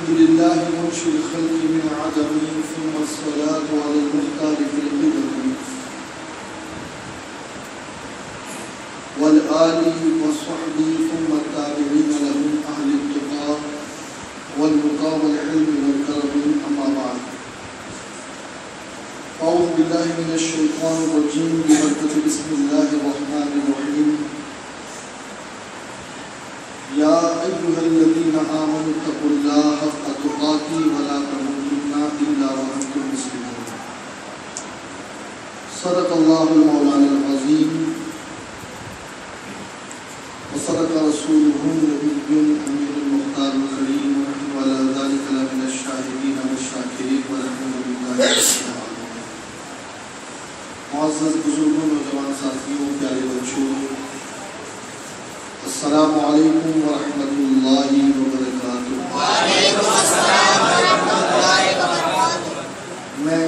الحمد لله منشئ الخلق من عدم ثم الصلاة على المختار في القدم والآل والصحب ثم التابعين لهم أهل التقى والمقى والعلم والكرم أما بعد أعوذ بالله من الشيطان الرجيم ببركة بسم الله الرحمن الرحيم يا أيها الذين آمنوا اتقوا الله حق تقاته ولا تموتن إلا وأنتم مسلمون صدق الله المولانا العظيم وصدق رسوله النبي الأمين المختار الكريم ونحن على ذلك لمن الشاهدين والشاكرين والحمد لله رب العالمين. معزز بزرگوں نوجوان ساتھیوں پیارے بچوں السلام علیکم ورحمۃ اللہ وبرکاتہ. وعلیکم السلام ورحمۃ اللہ وبرکاتہ. میں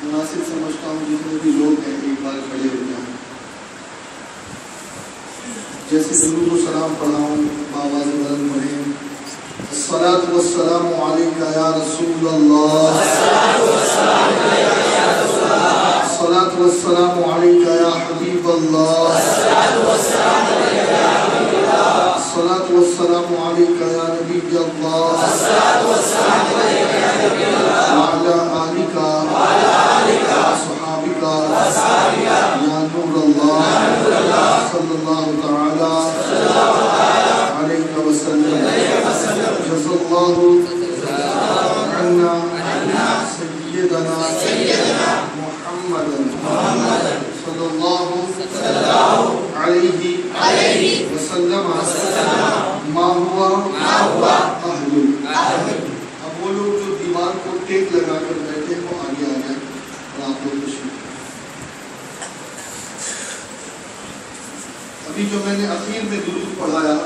مناسب سمجھتا ہوں جتنے بھی لوگ ہیں ایک بار کھڑے ہو جائیں. جیسے درود و سلام پڑھاؤں بآواز بلند پڑھیں. الصلاۃ والسلام علیک یا رسول اللہ. الصلاۃ والسلام علیک یا حبیب اللہ. الصلاة والسلام عليك يا نبي الله. الصلاة والسلام عليك يا نبي الله. وعلى آلك وصحابك يا نور الله صلى الله تعالى عليك وسلم. جزا الله عنا سيدنا محمدا صلى الله عليه وسلم ما ہوا اہل. اب وہ لوگ جو دیوار کو ٹیک لگا کر بیٹھے وہ آگے آ جائیں اور آپ لوگ تشریف. ابھی جو میں نے اخیر میں درود پڑھایا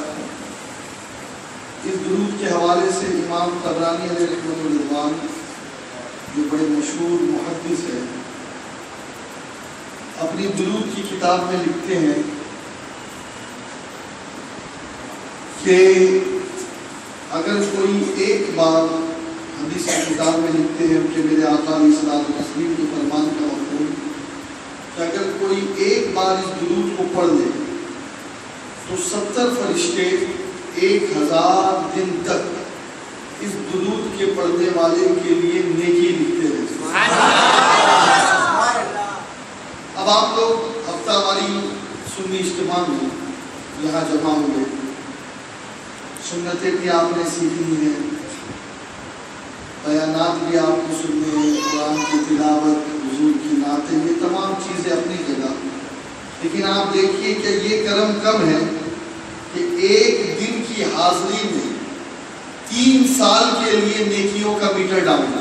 اس درود کے حوالے سے امام طبرانی علیہ رحمۃ اللہ جو بڑے مشہور محدث ہیں اپنی درود کی کتاب میں لکھتے ہیں کہ اگر کوئی ایک بار حدیث کی کتاب میں لکھتے ہیں کہ میرے آقا علیہ الصلوۃ والتسلیم کے فرمان کا مفہوم کہ اگر کوئی ایک بار اس درود کو پڑھ لے تو 70 فرشتے 1000 دن تک اس درود کے پڑھنے والے کے لیے نیکی لکھتے رہتے ہیں. اب آپ لوگ ہفتہ واری سنی اجتماع میں یہاں جمع ہوئے. سنتیں بھی آپ نے سیکھنی ہیں, بیانات بھی آپ کو سننے ہیں, قرآن کی تلاوت, حضور کی نعتیں, یہ تمام چیزیں اپنی جگہ. لیکن آپ دیکھیے کہ یہ کرم کم ہے کہ ایک دن کی حاضری میں 3 سال کے لیے نیکیوں کا میٹر ڈالنا.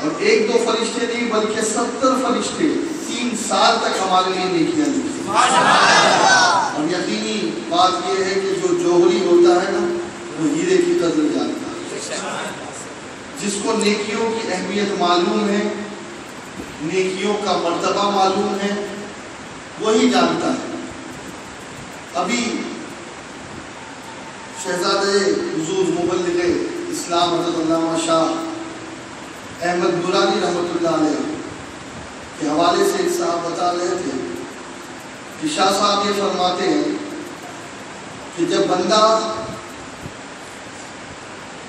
اور 1-2 فرشتے نہیں بلکہ 70 فرشتے 3 سال تک ہمارے لیے نیکیاں لکھیں. اور یقینی بات یہ ہے کہ جو جوہری ہوتا ہے نا وہ ہیرے کی قدر جانتا ہے. جس کو نیکیوں کی اہمیت معلوم ہے, نیکیوں کا مرتبہ معلوم ہے, وہی جانتا ہے. ابھی شہزادے حضور مبلغ اسلام حضرت علامہ شاہ احمد نورانی رحمۃ اللہ علیہ کے حوالے سے ایک صاحب بتا رہے تھے کہ شاہ صاحب یہ فرماتے ہیں کہ جب بندہ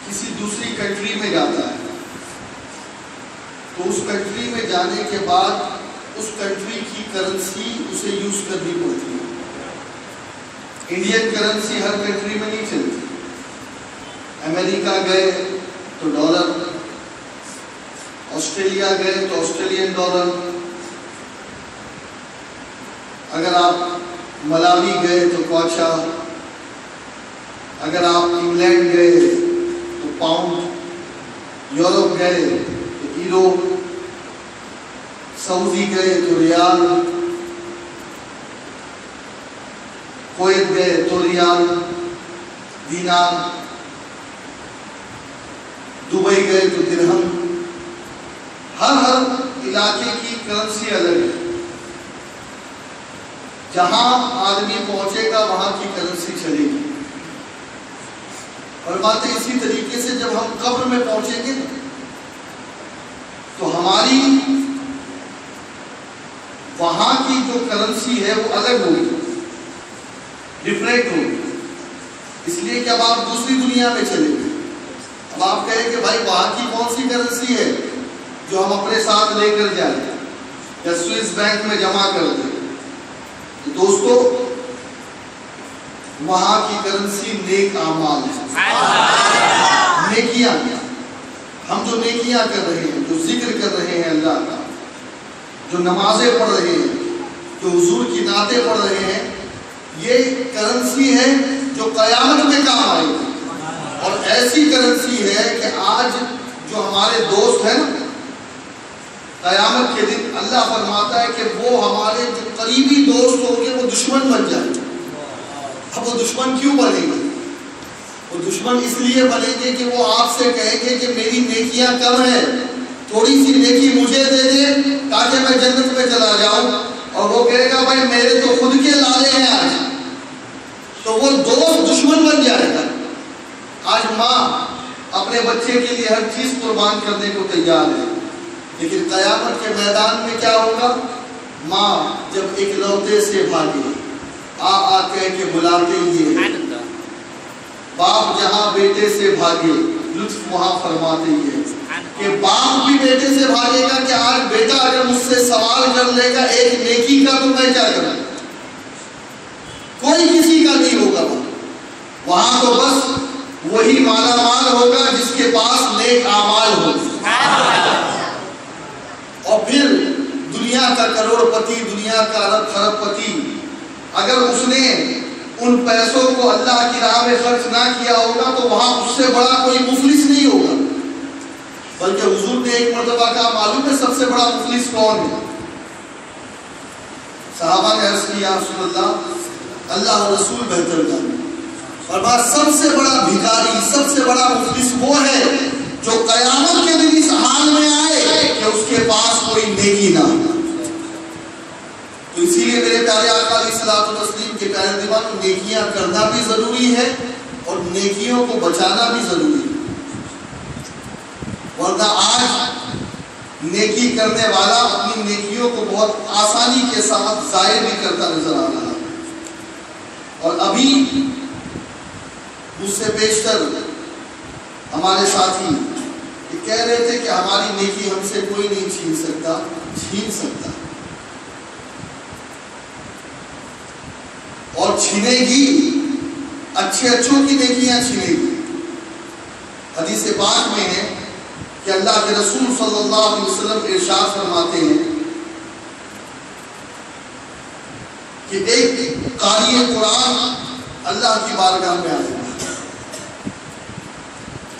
کسی دوسری کنٹری میں جاتا ہے تو اس کنٹری میں جانے کے بعد اس کنٹری کی کرنسی اسے یوز کرنی پڑتی ہے. انڈین کرنسی ہر کنٹری میں نہیں چلتی. امریکہ گئے تو ڈالر, آسٹریلیا گئے تو آسٹریلین ڈالر, اگر آپ ملاوی گئے تو کوچا, اگر آپ انگلینڈ گئے تو پاؤنڈ, یورپ گئے تو یورو, سعودی گئے تو ریال, کویت گئے تو ریال, دینار, دبئی گئے تو درہم. ہر علاقے کی کرنسی الگ ہے. جہاں آدمی پہنچے گا وہاں کی کرنسی چلے گی. فرماتے ہیں اسی طریقے سے جب ہم قبر میں پہنچیں گے تو ہماری وہاں کی جو کرنسی ہے وہ الگ ہوگی، ڈفرینٹ ہوگی، اس لیے کہ اب آپ دوسری دنیا میں چلیں گے۔ اب آپ کہیں کہ بھائی وہاں کی کون سی کرنسی ہے جو ہم اپنے ساتھ لے کر جائیں یا سوئس بینک میں جمع کر دیں؟ تو دوستو وہاں کی کرنسی نیک اعمال ہے، نیکیاں۔ ہم جو نیکیاں کر رہے ہیں، جو ذکر کر رہے ہیں اللہ کا، جو نمازیں پڑھ رہے ہیں، جو حضور کی نعتیں پڑھ رہے ہیں، یہ کرنسی ہے جو قیامت میں کام آئے گی۔ اور ایسی کرنسی ہے کہ آج جو ہمارے دوست ہیں قیامت کے دن اللہ فرماتا ہے کہ وہ ہمارے جو قریبی دوست ہوں گے وہ دشمن بن جائیں گے۔ اب وہ دشمن کیوں بنیں گے؟ وہ دشمن اس لیے بنیں گے کہ وہ آپ سے کہیں گے کہ میری نیکیاں کم ہیں، تھوڑی سی نیکی مجھے دے دے تاکہ میں جنت میں چلا جاؤں، اور وہ کہے گا بھائی میرے تو خود کے لالے ہیں آج، تو وہ دوست دشمن بن جائے گا۔ آج ماں اپنے بچے کے لیے ہر چیز قربان کرنے کو تیار ہے، لیکن قیامت کے میدان میں کیا ہوگا؟ ماں جب ایک لوتے سے بھاگے، آ کہہ کے بلاتے ہی ہے، باپ جہاں بیٹے سے بھاگے لطف وہاں فرماتے ہی ہے کہ باپ بھی بیٹے سے بھاگے گا کہ آج بیٹا اگر مجھ سے سوال کر لے گا ایک نیکی کا تو میں کیا کروں؟ کوئی کسی کا نہیں ہوگا وہاں، تو بس وہی مالا مال ہوگا جس کے پاس نیک اعمال ہو۔ اور پھر دنیا کا کروڑ پتی، دنیا کا ارب خرب پتی، اگر اس نے ان پیسوں کو اللہ کی راہ میں خرچ نہ کیا ہوگا تو وہاں اس سے بڑا کوئی مفلس نہیں ہوگا۔ بلکہ حضور نے ایک مرتبہ کہا معلوم ہے سب سے بڑا مفلس کون ہے؟ صحابہ نے عرض کیا رسول اللہ، اللہ اور رسول بہتر جانے۔ اور بات سب سے بڑا بھکاری، سب سے بڑا مفلس وہ ہے جو قیامت کے دن اس حال میں آئے کہ اس کے پاس کوئی نیکی نہ ہو۔ تو اسی لیے میرے پیارے آقا علیہ الصلوۃ والتسلیم کے پیارے دیوانوں، نیکیاں کرنا بھی ضروری ہے اور نیکیوں کو بچانا بھی ضروری ہے، ورنہ آج نیکی کرنے والا اپنی نیکیوں کو بہت آسانی کے ساتھ ضائع بھی کرتا نظر آ رہا ہے۔ اور ابھی مجھ سے بیشتر ہمارے ساتھی یہ کہہ رہے تھے کہ ہماری نیکی ہم سے کوئی نہیں چھین سکتا، چھین سکتا اور چھینے گی، اچھے اچھوں کی نیکیاں چھینے گی۔ حدیث پاک میں ہے کہ اللہ کے رسول صلی اللہ علیہ وسلم ارشاد فرماتے ہیں کہ ایک قاری قرآن اللہ کی بارگاہ میں آئے گا،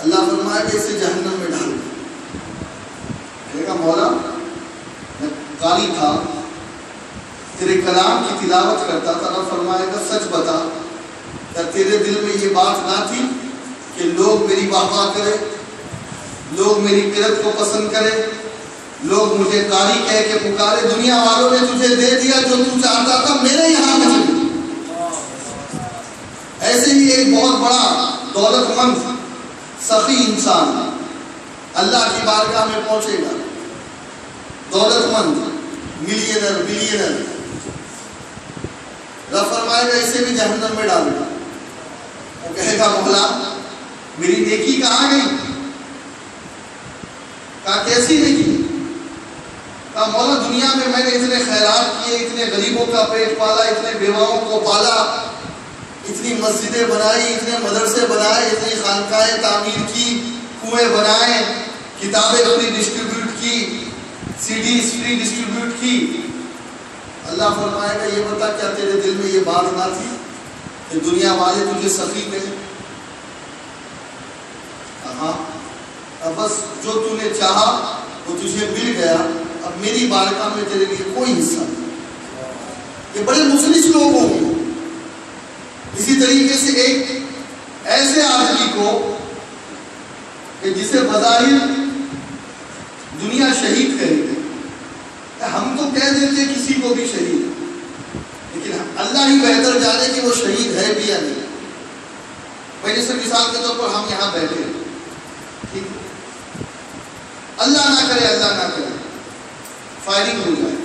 اللہ فرمائے کہ اسے جہنم میں ڈال دو۔ کہے گا مولا میں قاری تھا، تیرے کلام کی تلاوت کرتا تھا، اللہ فرمائے گا سچ بتا کیا تیرے دل میں یہ بات نہ تھی کہ لوگ میری واہ واہ کرے، لوگ میری قرت کو پسند کرے، لوگ مجھے قاری کہہ کے پکارے، دنیا والوں نے تجھے دے دیا جو تو چاہتا تھا میرے یہاں مجھے۔ ایسے ہی ایک بہت بڑا دولت مند سخی انسان اللہ کی بارگاہ میں پہنچے گا، دولت مند، ملینر، بلینر، رب فرمائے گا اسے بھی جہنم میں ڈالے گا۔ وہ کہے گا مولا میری نیکی کہاں گئی؟ کہا کیسی نیکی؟ کہا مولا دنیا میں میں نے اتنے خیرات کیے، اتنے غریبوں کا پیٹ پالا، اتنے بیواؤں کو پالا، اتنی مسجدیں بنائی، اتنے مدرسے بنائے، اتنی خانقاہیں تعمیر کی، کنویں بنائے، کتابیں فری ڈسٹریبیوٹ کی، سی ڈیز فری ڈسٹریبیوٹ کی۔ اللہ فرمائے گا یہ بتا کیا تیرے دل میں یہ بات نہ تھی کہ دنیا والے تجھے سخی کہیں؟ ہاں، اب بس جو تو نے چاہا وہ تجھے مل گیا، اب میری بارگاہ میں تیرے لیے کوئی حصہ نہیں۔ یہ بڑے مفلس لوگ ہوں گے۔ اسی طریقے سے ایک ایسے آدمی کو کہ جسے بظاہر دنیا شہید کہے گی، ہم تو کہہ دیتے کسی کو بھی شہید، لیکن اللہ ہی بہتر جانے کہ وہ شہید ہے بھی یا نہیں۔ میں جیسے مثال کے طور پر ہم یہاں بیٹھے ہیں، ٹھیک ہے، اللہ نہ کرے فائرنگ ہو جائے،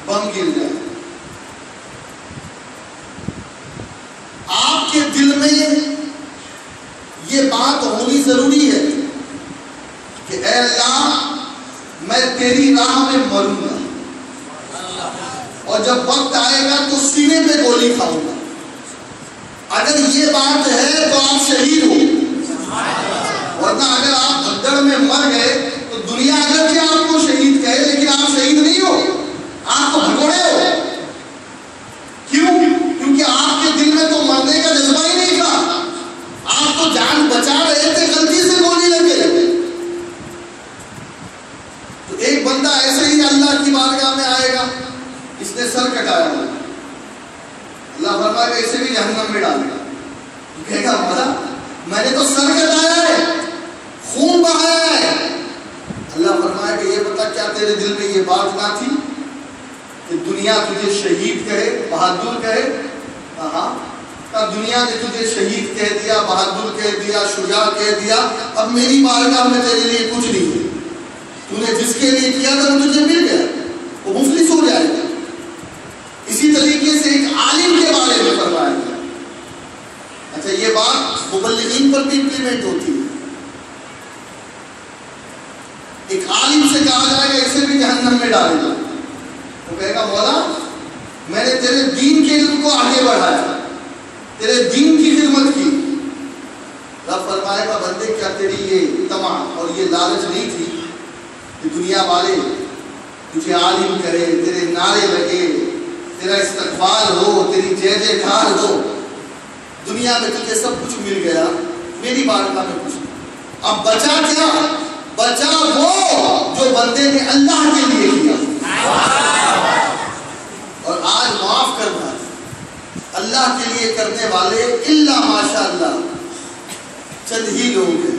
بم گر جائے، آپ کے دل میں یہ بات ہونی ضروری ہے کہ اے اللہ میں تیری راہ میں مروں گا، اور جب وقت آئے گا تو سینے پہ گولی کھاؤں گا۔ اگر یہ بات ہے تو آپ شہید ہو، ورنہ اگر آپ بھگدڑ میں مر گئے تو دنیا اگرچہ آپ کو شہید کہے لیکن آپ شہید نہیں ہو، آپ تو بھگوڑے ہو۔ کیوں؟ کیونکہ آپ کے دل میں تو مرنے کا جذبہ ہی نہیں تھا، آپ تو جان بچا رہے تھے، غلطی سے گولی لگ گئی۔ تو ایک بندہ ایسے ہی اللہ کی بارگاہ میں آئے گا، اس نے سر کٹایا ہوا، اللہ فرمائے گا اسے بھی جہنم میں ڈالے گا، کہے گا مولا میں نے تو سر کٹایا ہے، خون بہایا ہے۔ اللہ فرمائے گا یہ بتا کیا تیرے دل میں یہ بات نہ تھی کہ دنیا تجھے شہید کہے، بہادر کہے؟ ہاں، دنیا نے تجھے شہید کہہ دیا، بہادر کہہ دیا، شجاع کہہ دیا، اب میری بارگاہ میں تیرے لیے کچھ نہیں ہے، تو نے جس کے لیے کیا تھا وہ تجھے مل گیا، وہ مفلس ہو جائے گا۔ اسی طریقے سے ایک عالم کے بارے میں فرمایا گیا۔ اچھا یہ بات مبلغین پر بھی امپلیمنٹ ہوتی ہے، ایک عالم سے کہا جائے گا اسے بھی جہنم میں ڈالے گا، وہ کہے گا مولا میں نے تیرے دین کے علم کو آگے بڑھایا، تیرے دین کی خدمت کی۔ رب فرمائے گا بندے کیا تیری یہ طمع اور یہ لالچ نہیں تھی کہ دنیا والے تجھے عالم کرے، تیرے نعرے لگے، تیرا استقبال ہو، تیری جے جے کار ہو، دنیا میں تجھے سب کچھ مل گیا، میری بارگاہ میں کچھ نہیں۔ اب بچا کیا؟ بچا وہ جو بندے نے اللہ کے لیے کیا، اور آج معاف کرنا اللہ کے لیے کرنے والے الا ماشاء اللہ چند ہی لوگ ہیں،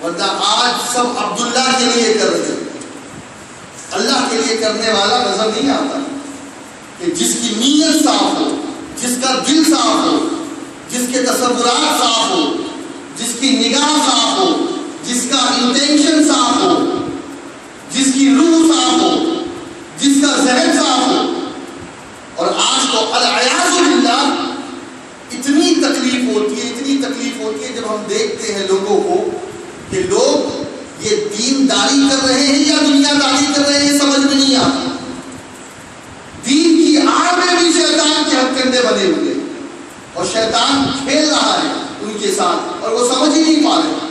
ورنہ آج سب عبداللہ کے لیے کر رہے ہیں۔ اللہ کے لیے کرنے والا نظر نہیں آتا کہ جس کی نیت صاف ہو، جس کا دل صاف ہو، جس کے تصورات صاف ہو، جس کی نگاہ صاف ہو، جس کا انٹینشن صاف ہو، جس کی روح صاف ہو، جس کا ذہن صاف ہو۔ اور آج تو العیاذ باللہ اتنی تکلیف ہوتی ہے جب ہم دیکھتے ہیں لوگوں کو کہ لوگ یہ دین داری کر رہے ہیں یا دنیا داری کر رہے ہیں، سمجھ میں نہیں آتا۔ دین کی آڑ میں بھی شیطان کے ہتھ کنڈے بنے ہوئے اور شیطان کھیل رہا ہے ان کے ساتھ اور وہ سمجھ ہی نہیں پا رہے۔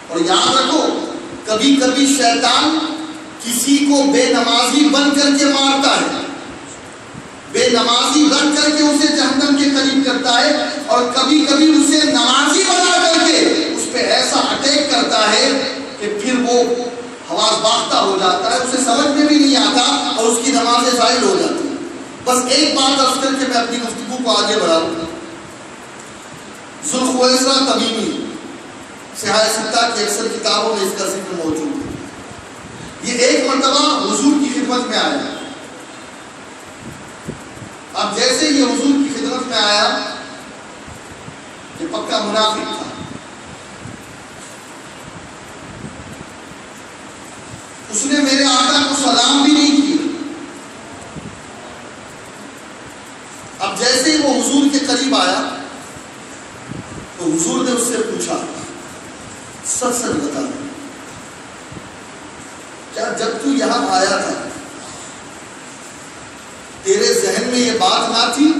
اور یاد رکھو کبھی کبھی شیطان کسی کو بے نمازی بن کر کے مارتا ہے، بے نمازی رکھ کر کے اسے جہنم کے قریب کرتا ہے، اور کبھی کبھی اسے نمازی بنا کر کے اس پہ ایسا اٹیک کرتا ہے کہ پھر وہ حواس باختہ ہو جاتا ہے، اسے سمجھ میں بھی نہیں آتا اور اس کی نمازیں ضائع ہو جاتی ہیں۔ بس ایک بات عرض کر کے میں اپنی گفتگو کو آگے بڑھاؤں۔ ذوالخویسرہ تمیمی سیاہ ستہ کی اکثر کتابوں میں اس کا ذکر موجود ہے۔ یہ ایک مرتبہ حضور کی خدمت میں آیا، اب جیسے یہ حضور کی خدمت میں آیا، یہ پکا منافق تھا، اس نے میرے آقا کو سلام بھی نہیں کیا۔ اب جیسے ہی وہ حضور کے قریب آیا تو حضور نے اس سے پوچھا سچ سچ بتا کیا جب تو یہاں آیا تھا تیرے ذہن میں یہ بات نہ تھی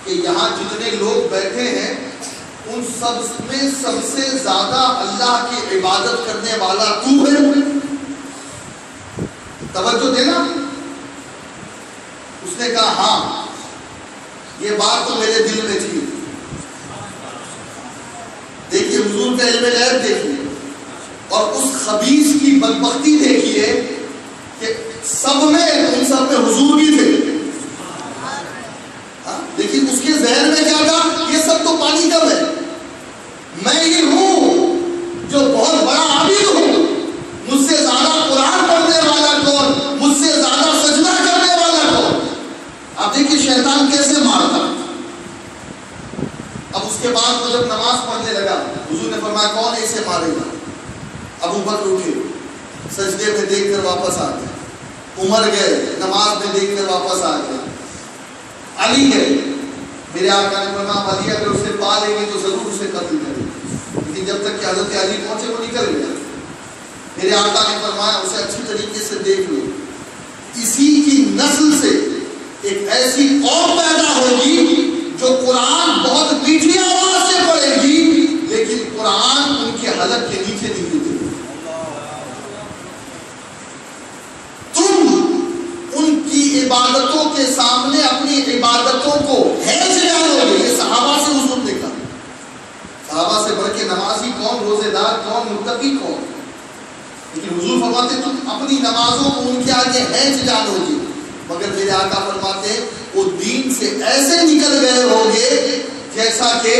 کہ یہاں جتنے لوگ بیٹھے ہیں ان سب میں سب سے زیادہ اللہ کی عبادت کرنے والا تو ہے؟ توجہ دینا۔ اس نے کہا ہاں یہ بات تو میرے دل میں تھی۔ دیکھیے حضور کا علم غیب دیکھیے، اور اس خبیث کی بدبختی دیکھیے کہ سب میں ان سب میں حضور بھی تھے۔ لیکن اس کے ذہن میں کیا تھا؟ یہ سب تو پانی کم ہے، میں ہی ہوں جو بہت بڑا عابد ہوں، مجھ سے زیادہ قرآن پڑھنے والا کون، مجھ سے زیادہ سجدہ کرنے والا کون۔ آپ دیکھیے شیطان کیسے مارتا، بعد وہ جب نماز پڑھنے لگا حضور نے فرمایا کون ہے اسے مارے گا؟ ابو بکر اٹھے, سجدے میں دیکھ کر واپس آ گئے. عمر گئے, نماز میں دیکھ کر واپس آ گئے. علی گئے, میرے آقا نے فرمایا علی اگر اسے پا لیں گے تو ضرور اسے قتل کریں گے, لیکن جب تک کہ حضرت علی پہنچے وہ نکل گیا. میرے آقا نے فرمایا اسے اچھی طریقے سے دیکھ لو, اسی کی نسل سے ایک ایسی قوم پیدا ہوگی جو قرآن بہت میٹھی آواز سے پڑھے گی لیکن قرآن ان کے حلق کے نیچے نہیں اترے گا. تم ان کی عبادتوں کے سامنے اپنی عبادتوں کو ہینچ ڈالو گے. یہ صحابہ سے حضور نے کہا, صحابہ سے بڑھ کے نمازی کون, روزے دار کون, متقی کون, لیکن حضور فرماتے تم اپنی نمازوں کو ان کے آگے ہینچ ڈالو گے. مگر میرے آقا فرماتے وہ دین سے ایسے نکل گئے ہوگے جیسا کہ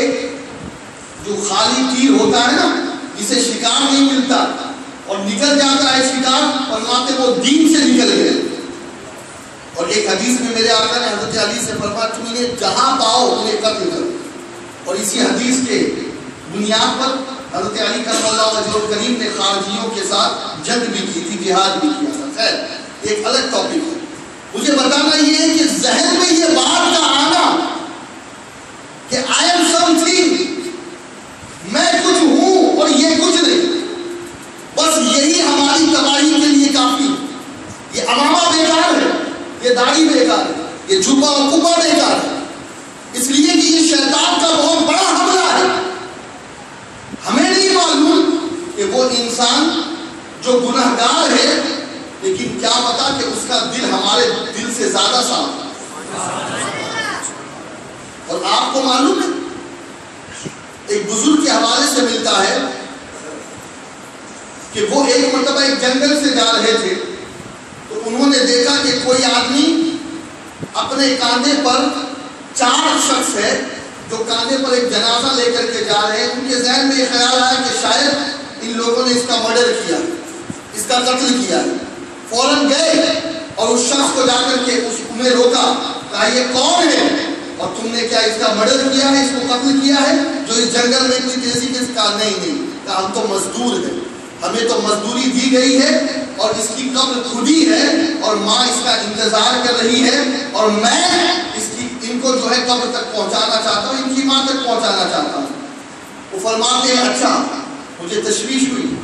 جو خالی تیر ہوتا ہے نا جسے شکار نہیں ملتا اور نکل جاتا ہے شکار, فرماتے وہ دین سے نکل گئے. اور ایک حدیث میں میرے آقا نے حضرت علی سے فرمایا تم انہیں جہاں پاؤ انہیں قتل کرو. اور اسی حدیث کے بنیاد پر حضرت علی کرم اللہ وجہہ الکریم نے خارجیوں کے ساتھ جنگ بھی کی تھی, جہاد بھی کیا تھا. خیر ایک الگ ٹاپک ہے. مجھے بتانا یہ ہے کہ ذہن میں یہ بات کا آنا کہ I am something, میں کچھ ہوں اور یہ کچھ نہیں, بس یہی ہماری تباہی کے لیے کافی. یہ امامہ بیکار ہے, یہ داڑھی بیکار ہے, یہ جھبا و کبا بیکار ہے, اس لیے کہ یہ شیطان کا بہت بڑا حملہ ہے. ہمیں نہیں معلوم کہ وہ انسان جو گناہ گار ہے لیکن کیا پتا کہ اس کا دل ہمارے دل سے زیادہ صاف ہے. اور آپ کو معلوم ہے ایک بزرگ کے حوالے سے ملتا ہے کہ وہ ایک مرتبہ ایک جنگل سے جا رہے تھے تو انہوں نے دیکھا کہ کوئی آدمی اپنے کاندھے پر 4 شخص ہے جو کاندھے پر ایک جنازہ لے کر کے جا رہے ہیں. ان کے ذہن میں یہ خیال آیا کہ شاید ان لوگوں نے اس کا مرڈر کیا, اس کا قتل کیا ہے. فوراً گئے اور اس شخص کو جا کر کے انہیں روکا, کہا یہ کون ہے اور تم نے کیا اس کا مرڈر کیا ہے, اس کو قتل کیا ہے جو اس جنگل میں اتنی تیزی کے. کہا نہیں, کہا ہم تو مزدور ہیں, ہمیں تو مزدوری دی گئی ہے اور اس کی قبر خود ہی ہے اور ماں اس کا انتظار کر رہی ہے اور میں ان کو جو ہے قبر تک پہنچانا چاہتا ہوں, ان کی ماں تک پہنچانا چاہتا ہوں. وہ فرماتے ہیں اچھا, مجھے تشویش ہوئی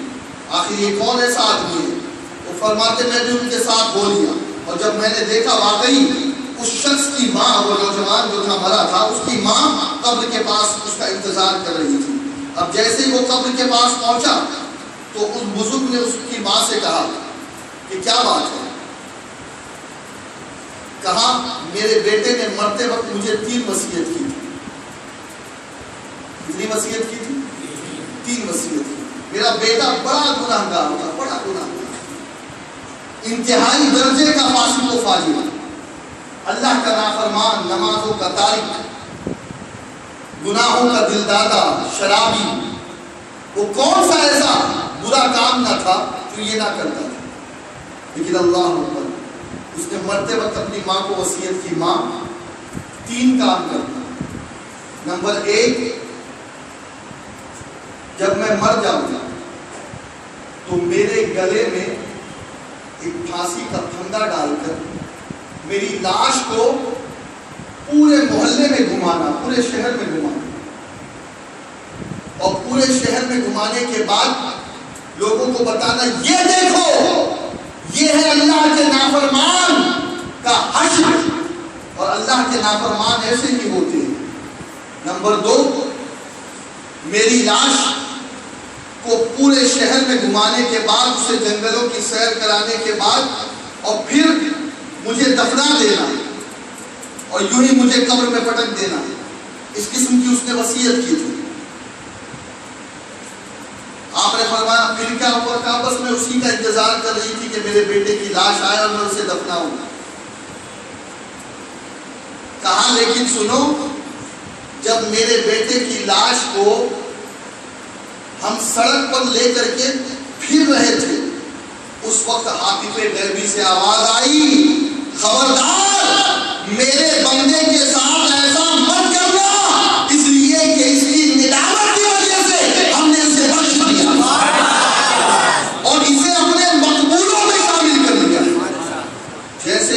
آخر یہ کون ایسا آدمی ہے. وہ فرماتے میں نے ان کے ساتھ ہو لیا اور جب میں نے دیکھا واقعی اس شخص کی ماں, وہ نوجوان جو تھا مرا تھا, اس کی ماں قبر کے پاس اس کا انتظار کر رہی تھی. اب جیسے ہی وہ قبر کے پاس پہنچا تو اس بزرگ نے اس کی ماں سے کہا کہ کیا بات ہے. کہا میرے بیٹے نے مرتے وقت مجھے 3 وصیت کی تھی. کتنی وصیت کی تھی؟ 3 وصیت کی. میرا بیٹا بڑا گناہگار تھا, بڑا گناہگار, انتہائی درجے کا فاسق و فاجر, اللہ کا نافرمان, نمازوں کا تارک, گناہوں کا دل دادا, شرابی. وہ کون سا ایسا برا کام نہ تھا جو یہ نہ کرتا تھا, لیکن اللہ اکبر اس نے مرتے وقت اپنی ماں کو وصیت کی, ماں 3 کام کرنا. نمبر 1, جب میں مر جاؤں گا تو میرے گلے میں ایک پھانسی کا پھندا ڈال کر میری لاش کو پورے محلے میں گھمانا, پورے شہر میں گھمانا, اور پورے شہر میں گھمانے کے بعد لوگوں کو بتانا یہ دیکھو یہ ہے اللہ کے نافرمان کا حشر, اور اللہ کے نافرمان ایسے ہی ہوتے ہیں. نمبر 2, میری لاش کو پورے شہر میں گھمانے کے بعد, اسے جنگلوں کی سیر کرانے کے بعد, اور پھر مجھے دفنا دینا اور یوں ہی مجھے قبر میں پٹک دینا. اس قسم کی اس نے وصیت کی تھی. آپ نے فرمایا پھر کیا ہوا, کہا بس میں اسی کا انتظار کر رہی تھی کہ میرے بیٹے کی لاش آئے اور میں اسے دفناؤں. کہا لیکن سنو, جب میرے بیٹے کی لاش کو ہم سڑک پر لے کر کے پھر رہے تھے اس وقت حاطف غیبی سے آواز آئی, خبردار میرے بندے کے ساتھ ایسا مت کرنا, اس لیے کہ اس کی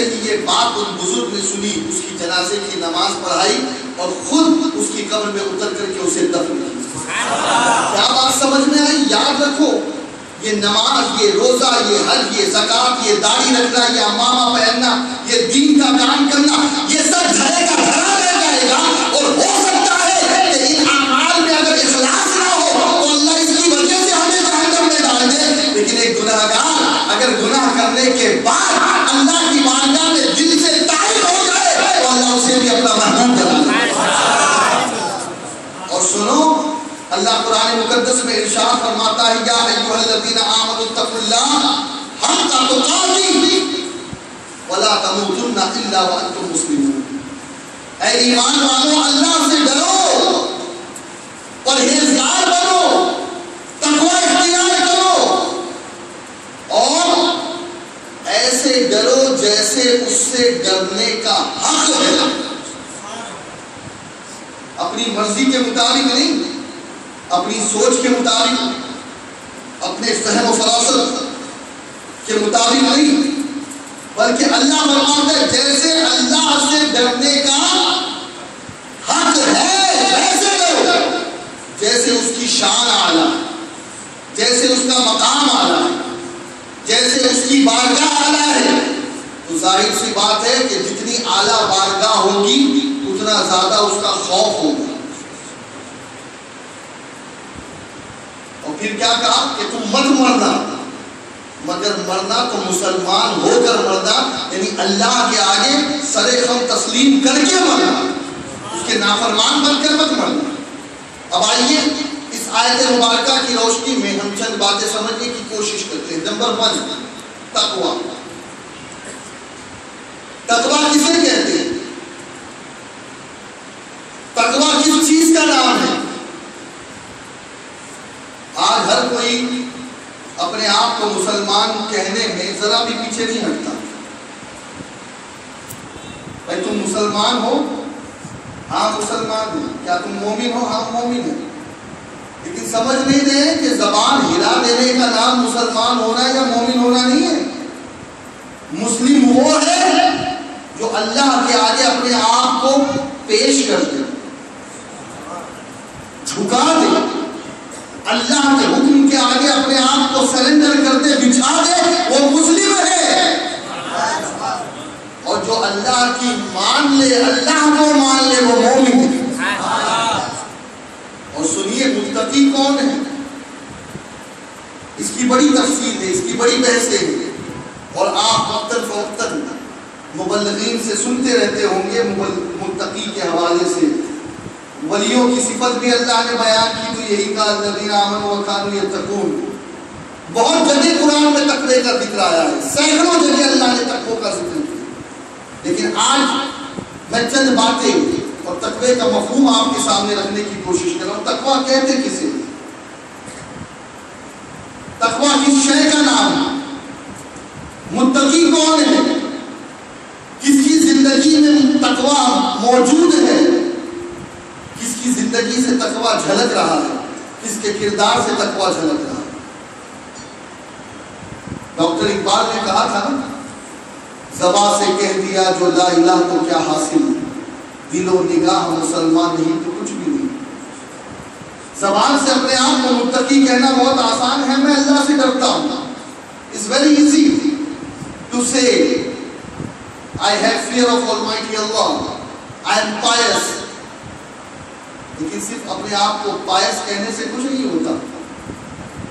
جیسے ہی یہ بات ان بزرگ نے سنی اس کی جنازے کی نماز پڑھائی اور خود اس کی قبر میں اتر کر کے اسے دفن کیا۔ کیا بات سمجھ میں آئی؟ یاد رکھو یہ نماز، یہ روزہ، یہ حج، یہ زکوٰۃ، یہ داڑھی رکھنا، یہ امامہ پہننا، یہ دین کا کام کرنا، یہ سب گھرے کا گھرا رہ جائے گا۔ اور ہو سکتا ہے کہ ان اعمال میں اگر اخلاص نہ ہو تو اللہ اس کی وجہ سے ہمیں جہنم میں ڈال دے، لیکن ایک گناہگار اگر گناہ کرنے کے بعد اللہ کی بارگاہ میں دل سے طائب ہو جائے تو اللہ اسے بھی اپنا محبوب بنا دے۔ اور سنو، اللہ قرآن مقدس میں ارشاد فرماتا ہے یا ایھا الذین آمنوا اتقوا اللہ حق تقاته ولا تموتن الا وانتم مسلمون۔ اے ایمان والو، اللہ سے ڈرو، پرہیزگار بنو، تقوی اختیار کرو، اور ایسے ڈرو جیسے اس سے ڈرنے کا حق ہے۔ اپنی مرضی کے مطابق نہیں، اپنی سوچ کے مطابق، اپنے فہم و فراست کے مطابق نہیں، بلکہ اللہ فرماتا ہے جیسے اللہ سے ڈرنے کا حق ہے ویسے ڈرو، جیسے اس کی شان اعلیٰ، جیسے اس کا مقام اعلیٰ ہے، جیسے اس کی بارگاہ اعلیٰ ہے۔ تو ظاہر سی بات ہے کہ جتنی اعلیٰ بارگاہ ہوگی اتنا زیادہ اس کا خوف ہوگا۔ اور پھر کیا کہا کہ تم مت مرنا، مگر مرنا تو مسلمان ہو کر مرنا، یعنی اللہ کے آگے سر خم تسلیم کر کے مرنا، اس کے نافرمان بن کر مت مرنا۔ اب آئیے اس آیت مبارکہ کی روشنی میں ہم چند باتیں سمجھنے کی کوشش کرتے ہیں۔ نمبر 1، تقویٰ۔ تقویٰ کسے کہتے ہیں؟ تقویٰ کس چیز کا نام ہے؟ آج ہر کوئی اپنے آپ کو مسلمان کہنے میں ذرا بھی پیچھے نہیں ہٹتا۔ بھائی تم مسلمان ہو؟ ہاں مسلمان ہو۔ کیا تم مومن ہو؟ ہاں مومن ہو۔ لیکن سمجھ نہیں رہے کہ زبان ہلا دینے کا نام مسلمان ہونا یا مومن ہونا نہیں ہے۔ مسلم وہ ہے جو اللہ کے آگے اپنے آپ کو پیش کر دے، جھکا دے، اللہ کے حکم کے آگے اپنے آپ کو سرنڈر کر دے، بچھا دے، وہ مسلم ہے۔ اور جو اللہ کی مان لے، اللہ کو مان لے، وہ مومن ہے۔ اور سنیے متقی کون ہے؟ اس کی بڑی تفصیل ہے، اس کی بڑی بحثیں ہیں، اور آپ وقتاً فوقتاً مبلغین سے سنتے رہتے ہوں گے متقی کے حوالے سے۔ ولیوں کی صفت بھی اللہ نے بیان کی تو یہی کہا الذین آمنوا وکانوا یتقون۔ بہت جگہ قرآن میں تقوی کا ذکر آیا ہے، سینکڑوں جگہ اللہ نے تقوی کا ذکر کیا۔ لیکن آج میں چند باتیں اور تقوی کا مفہوم آپ کے سامنے رکھنے کی کوشش کر رہا ہوں۔ تقوی کہتے کسے؟ تقوی کس شے کا نام ہے؟ متقی کون ہے؟ کس کی زندگی میں تقوی موجود ہے؟ کس کی زندگی سے تقوی جھلک رہا ہے؟ کس کے کردار سے تقوی جھلک رہا ہے؟ ڈاکٹر اقبال نے کہا تھا نا، زبان سے کہہ دیا جو لا الہ تو کیا حاصل، دل و نگاہ مسلمان نہیں تو کچھ بھی نہیں۔ زبان سے اپنے آپ کو متقی کہنا بہت آسان ہے، میں اللہ سے ڈرتا ہوں۔ It's very easy to say I have fear of Almighty Allah, I am pious۔ لیکن صرف اپنے آپ کو پائس کہنے سے کچھ نہیں ہوتا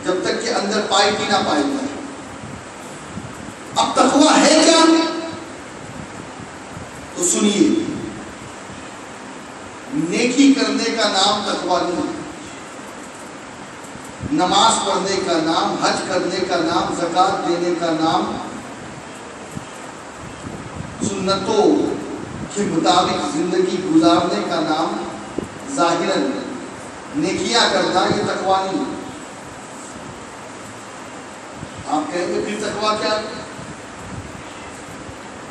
جب تک کہ اندر پائٹی نہ پائی جائے۔ اب تقوی ہے کیا؟ تو سنیے، نیکی کرنے کا نام تقوی نہیں، نماز پڑھنے کا نام، حج کرنے کا نام، زکوٰۃ دینے کا نام، سنتوں کے مطابق زندگی گزارنے کا نام، ظاہراً نیکیاں کرنا، یہ تقوی نہیں۔ آپ کہیں گے پھر تقوی کیا؟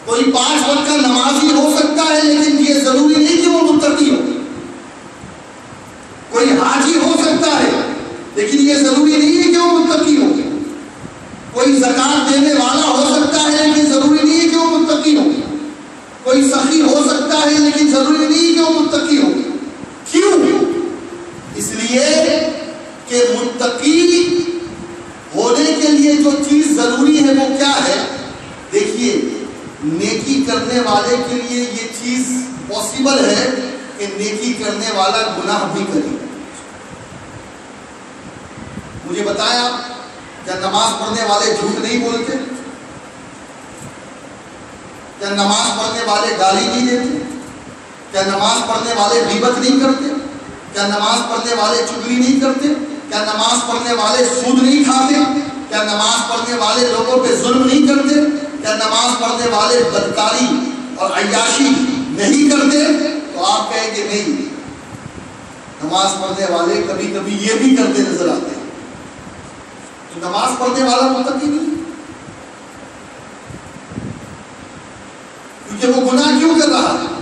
کوئی 5 وقت کا نمازی ہو سکتا ہے لیکن یہ ضروری نہیں کہ وہ متقی ہو۔ کوئی حاجی ہو سکتا ہے لیکن یہ ضروری نہیں ہے کہ وہ متقی ہو۔ کوئی زکوٰۃ دینے والا ہو سکتا ہے لیکن ضروری نہیں ہے کہ وہ متقی ہو۔ ہے لیکن ضروری نہیں کہ وہ متقی ہو. کیوں؟ اس لیے کہ متقی ہونے کے لیے جو چیز ضروری ہے وہ کیا ہے؟ دیکھیے، نیکی کرنے والے کے لیے یہ چیز پاسبل ہے کہ نیکی کرنے والا گناہ بھی کرے. مجھے بتائیں آپ، کیا نماز پڑھنے والے جھوٹ نہیں بولتے؟ کیا نماز پڑھنے والے گالی نہیں دیتے؟ کیا نماز پڑھنے والے غیبت نہیں کرتے؟ کیا نماز پڑھنے والے چغلی نہیں کرتے؟ کیا نماز پڑھنے والے سود نہیں کھاتے؟ کیا نماز پڑھنے والے لوگوں پہ ظلم نہیں کرتے؟ کیا نماز پڑھنے والے بدکاری اور عیاشی نہیں کرتے؟ تو آپ کہیں کہ نہیں، نماز پڑھنے والے کبھی کبھی یہ بھی کرتے نظر آتے ہیں. تو نماز پڑھنے والا متقی نہیں، کیونکہ وہ گناہ کیوں کر رہا ہے؟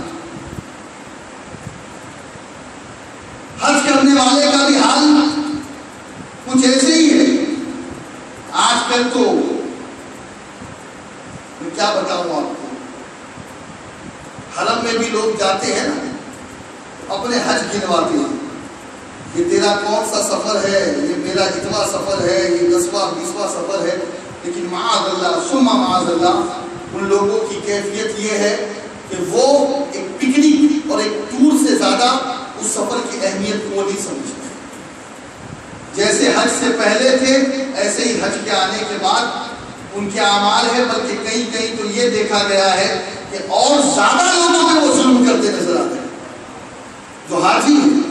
حج کرنے والے کا بھی حال کچھ ایسے ہی ہے. آج کل تو میں کیا بتاؤں آپ کو، حرم میں بھی لوگ جاتے ہیں نا، اپنے حج گنواتے ہیں. یہ تیرا کون سا سفر ہے؟ یہ میرا اتنا سفر ہے، یہ 10واں 20واں سفر ہے. لیکن معاذ اللہ ثم معاذ اللہ، ان لوگوں کی کیفیت یہ ہے کہ وہ ایک پکنک اور ایک ٹور سے زیادہ اس سفر کی اہمیت کو نہیں سمجھتے. جیسے حج سے پہلے تھے ایسے ہی حج کے آنے کے بعد ان کے اعمال ہے، بلکہ کہیں کہیں تو یہ دیکھا گیا ہے کہ اور زیادہ لوگوں پہ وہ ظلم کرتے نظر آتے ہیں جو حاجی ہیں.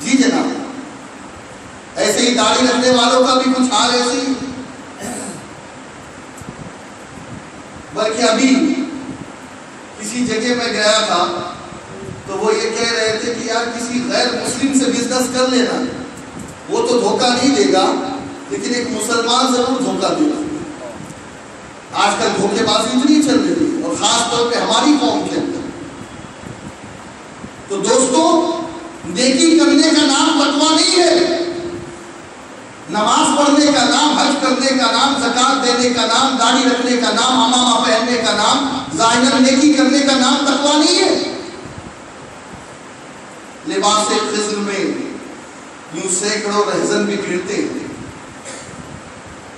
جی جناب، ایسے ہی داڑھی رکھنے والوں کا بھی کچھ حال ایسے ہی. بلکہ ابھی کسی جگہ میں گیا تھا تو وہ یہ کہہ رہے تھے کہ یار کسی غیر مسلم سے بزنس کر لینا، وہ تو دھوکہ نہیں دے گا لیکن ایک مسلمان ضرور دھوکہ دے گا. آج کل دھوکے بازی اتنی چل رہی ہے، اور خاص طور پہ ہماری قوم کے اندر. تو دوستو، نیکی کرنے کا نام تقویٰ نہیں ہے. نماز پڑھنے کا نام، حج کرنے کا نام، زکات دینے کا نام، داڑھی رکھنے کا نام، عمامہ پہننے کا نام، ظاہراً نیکی کرنے کا نام تقویٰ نہیں ہے. لباس خضر میں یوں سینکڑوں رہزن بھی گرتے ہیں.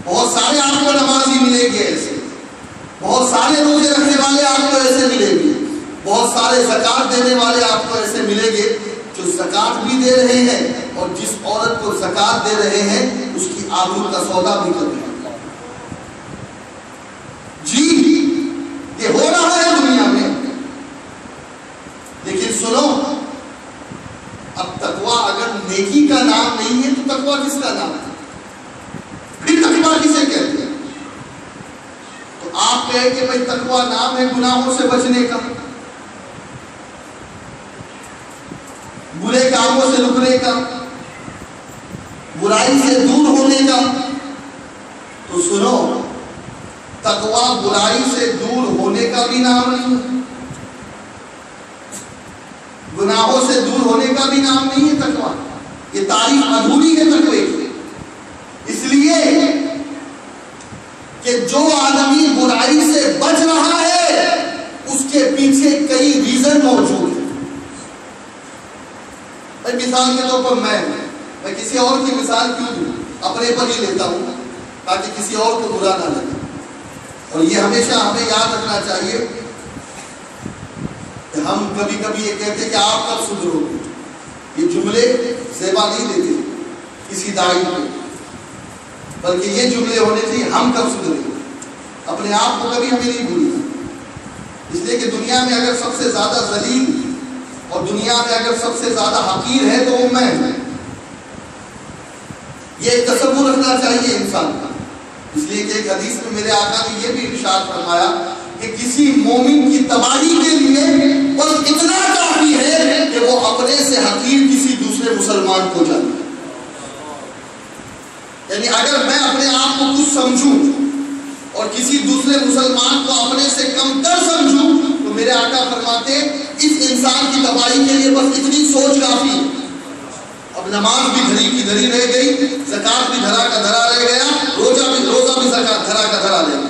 بہت سارے آپ کو نمازی ملیں گے ایسے، بہت سارے روزے رکھنے والے آپ کو ایسے ملیں گے، بہت سارے زکات دینے والے آپ کو ایسے ملیں گے جو زکات بھی دے رہے ہیں اور جس عورت کو زکات دے رہے ہیں اس کی آبرو کا سودا بھی کر رہے ہیں. جی، یہ ہو رہا ہے دنیا میں. لیکن سنو، اب تقویٰ اگر نیکی کا نام نہیں ہے تو تقویٰ کس کا نام ہے؟ پھر تقویٰ کسے کہتے ہیں؟ تو آپ کہیں کہ بھائی تقویٰ نام ہے گناہوں سے بچنے کا، برے کاموں سے رکنے کا، برائی سے دور ہونے کا. تو سنو، تقویٰ برائی سے دور ہونے کا بھی نام نہیں ہے، گناہوں سے دور ہونے کا بھی نام نہیں ہے تقویٰ. یہ تعریف ادھوری ہے تقوی کی. اس لیے کہ جو آدمی برائی سے بچ رہا ہے اس کے پیچھے کئی ریزن موجود ہیں. مثال کے طور پر میں کسی اور کی مثال کیوں دوں، اپنے پر ہی لیتا ہوں تاکہ کسی اور کو برا نہ لگے. اور یہ ہمیشہ ہمیں یاد رکھنا چاہیے کہ ہم کبھی کبھی یہ کہتے ہیں کہ آپ کب سدھرو گے. یہ جملے زیبا نہیں دیتے کسی داعی کو، بلکہ یہ جملے ہونے چاہیے ہم کب سدھریں گے. اپنے آپ کو کبھی ہمیں نہیں بھولنا، اس لیے کہ دنیا میں اگر سب سے زیادہ ذلیل اور دنیا میں اگر سب سے زیادہ حقیر ہے تو وہ میں ہوں. یہ ایک تصور رکھنا چاہیے انسان کا. اس لیے کہ ایک حدیث میں میرے آقا نے یہ بھی ارشاد فرمایا کہ کسی مومن کی تباہی کے لیے بس اتنا کافی ہے کہ وہ اپنے سے حقیر کسی دوسرے مسلمان کو جانے. یعنی اگر میں اپنے آپ کو کچھ سمجھوں اور کسی دوسرے مسلمان کو اپنے سے کم تر سمجھوں تو میرے آقا فرماتے ہیں اس انسان کی تباہی کے لیے بس اتنی سوچ کافی ہے. اب نماز بھی دھری کی دھری رہ گئی، زکات بھی دھرا کا دھرا رہ گیا، روزہ بھی زکات دھرا کا دھرا رہ گیا.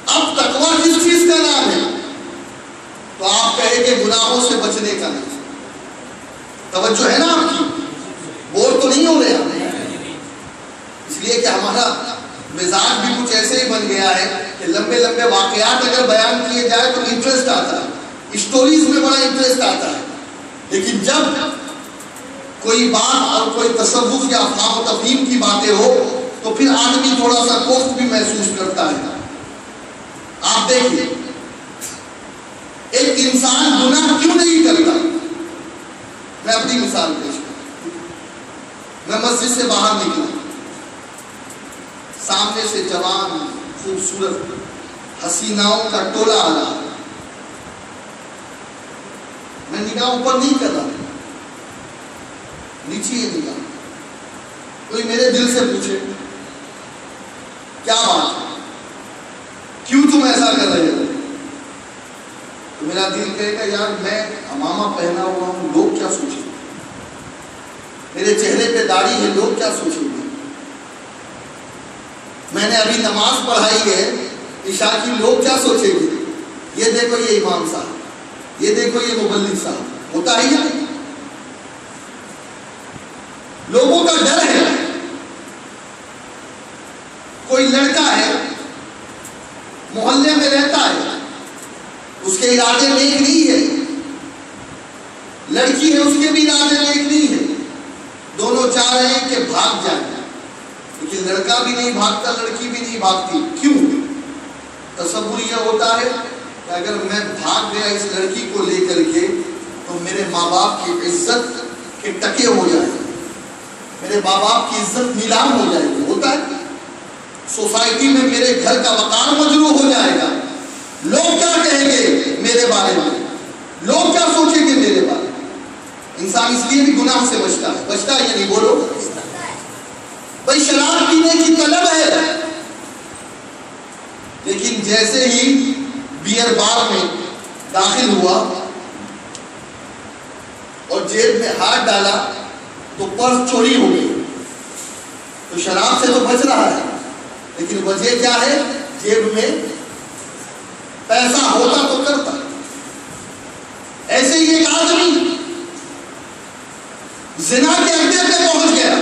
اب تقویٰ کس چیز کا نام ہے؟ تو آپ کہیں کہ گناہوں سے بچنے کا نام. توجہ ہے نا آپ کی؟ بور تو نہیں ہو رہے آپ؟ اس لیے کہ ہمارا مزاج بھی کچھ ایسے ہی بن گیا ہے کہ لمبے لمبے واقعات اگر بیان کیے جائے تو انٹرسٹ آتا ہے, اسٹوریز میں بڑا انٹرسٹ آتا ہے, لیکن جب کوئی بات اور کوئی تصوف یا افہام و تفہیم کی باتیں ہو تو پھر آدمی تھوڑا سا کوفت بھی محسوس کرتا ہے. آپ دیکھیے ایک انسان گناہ کیوں نہیں کرتا؟ میں اپنی مثال پیش کرتا ہوں. میں مسجد سے باہر نکلا, سامنے سے جوان خوبصورت حسیناؤں کا ٹولہ آ رہا. میں نگاہ اوپر نہیں کر رہا, نیچے یہ نگاہ. کوئی میرے دل سے پوچھے کیا بات ہے, کیوں تم ایسا کر رہے ہو, تو میرا دل کہے گا یار میں عمامہ پہنا ہوا ہوں, لوگ کیا سوچیں گے, میرے چہرے پہ داڑھی ہے, لوگ کیا سوچیں گے, میں نے ابھی نماز پڑھائی ہے عشاء کی, لوگ کیا سوچیں گے, یہ دیکھو یہ امام صاحب, یہ دیکھو یہ مبلغ صاحب. ہوتا ہی ہے, لوگوں کا ڈر ہے. کوئی لڑکا ہے محلے میں رہتا ہے, اس کے ارادے نیک نہیں ہے, لڑکی ہے اس کے بھی ارادے نیک نہیں ہے, دونوں چاہ رہے ہیں کہ بھاگ جائے, لیکن لڑکا بھی نہیں بھاگتا, لڑکی بھی نہیں بھاگتی. کیوں؟ تصور یہ ہوتا ہے کہ اگر میں بھاگ گیا اس لڑکی کو لے کر کے تو میرے ماں باپ کی عزت کے ٹکے ہو جائے گا, میرے ماں باپ کی عزت نیلام ہو جائے گی. ہوتا ہے سوسائٹی میں میرے گھر کا وقار مجروح ہو جائے گا. لوگ کیا کہیں گے میرے بارے میں, لوگ کیا سوچیں گے میرے بارے میں. انسان اس لیے بھی گناہ سے بچتا ہے. بچتا ہے یا نہیں بولو بھائی. شراب پینے کی طلب ہے, لیکن جیسے ہی بیئر بار میں داخل ہوا اور جیب میں ہاتھ ڈالا تو پرس چوری ہو گئی. تو شراب سے تو بچ رہا ہے, لیکن وجہ کیا ہے, جیب میں پیسہ ہوتا تو کرتا. ایسے ہی ایک آدمی زنا کے اڈے پہ پہنچ گیا,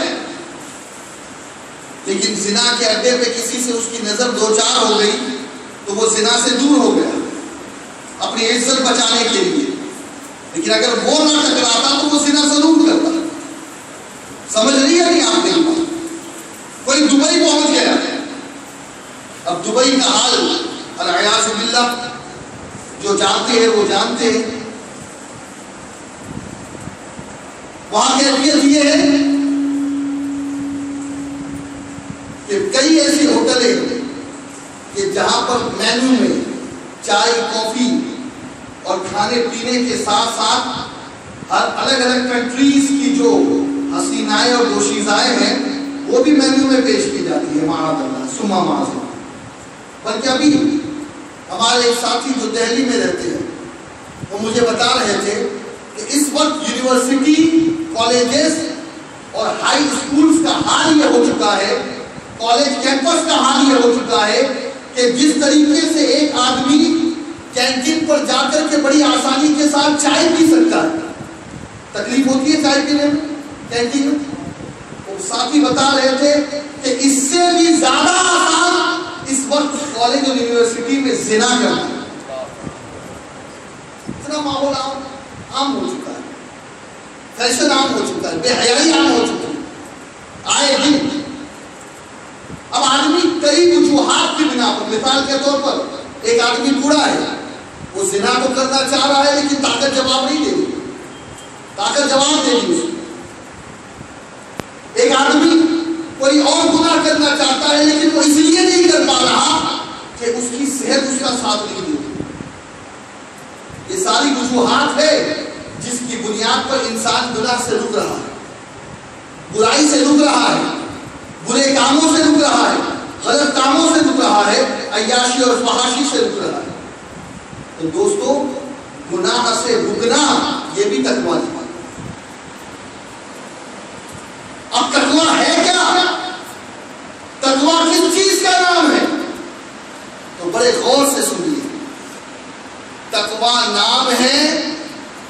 لیکن زنا کے اڈے پہ کسی سے اس کی نظر دو چار ہو گئی تو وہ زنا سے دور ہو گیا اپنی عزت بچانے کے لیے. لیکن اگر وہ نہ ٹکراتا تو وہ زنا ضرور کرتا. سمجھ رہی ہے نہیں آپ میری بات؟ کوئی دبئی پہنچ گیا, اب دبئی کا حال العیاذ باللہ جو جانتے ہیں وہ جانتے ہیں. وہاں کیفیت یہ ہے کہ کئی ایسی ہوٹلیں ہیں کہ جہاں پر مینو میں چائے کافی اور کھانے پینے کے ساتھ ساتھ ہر الگ الگ کنٹریز کی جو حسینائیں اور دوشیزائیں ہیں وہ بھی مینو میں پیش کی جاتی ہے. معاذ اللہ ثم معاذ اللہ. بلکہ ابھی ہمارے ایک ساتھی جو دہلی میں رہتے ہیں وہ مجھے بتا رہے تھے کہ اس وقت یونیورسٹی, کالجز اور ہائی اسکولز کا حال یہ ہو چکا ہے, کالج کیمپس کا حال یہ ہو چکا ہے کہ جس طریقے سے ایک آدمی کینٹین پر جا کر کے بڑی آسانی کے ساتھ چائے پی سکتا ہے, تکلیف ہوتی ہے چائے پینے میں کینٹین میں, وہ ساتھی بتا رہے تھے کہ اس سے بھی زیادہ آسان اس وقت کالج اور یونیورسٹی میں زنا کرنا. اتنا ماحول عام ہو چکا ہے, فیشن عام ہو چکا ہے, بے حیائی عام ہو چکی ہے آئے دن. اب آدمی کئی وجوہات کی بنا پر, مثال کے طور پر ایک آدمی بوڑھا ہے, وہ زنا تو کرنا چاہ رہا ہے لیکن طاقت جواب نہیں دے گی, طاقت جواب دے گی اس کو. ایک آدمی کوئی اور گناہ کرنا چاہتا ہے لیکن وہ اس لیے نہیں کر پا رہا کہ اس کی صحت اس کا ساتھ نہیں دیتی. یہ ساری وجوہات ہے جس کی بنیاد پر انسان گناہ سے رک رہا ہے, برائی سے رک رہا ہے, برے کاموں سے رک رہا ہے, غلط کاموں سے رک رہا ہے, عیاشی اور فحاشی سے رک رہا ہے. تو دوستو گناہ سے رکنا یہ بھی تقویٰ ہے. اب تقویٰ ہے کیا؟ تقویٰ کس چیز کا نام ہے؟ تو بڑے غور سے سنیے. تقویٰ نام ہے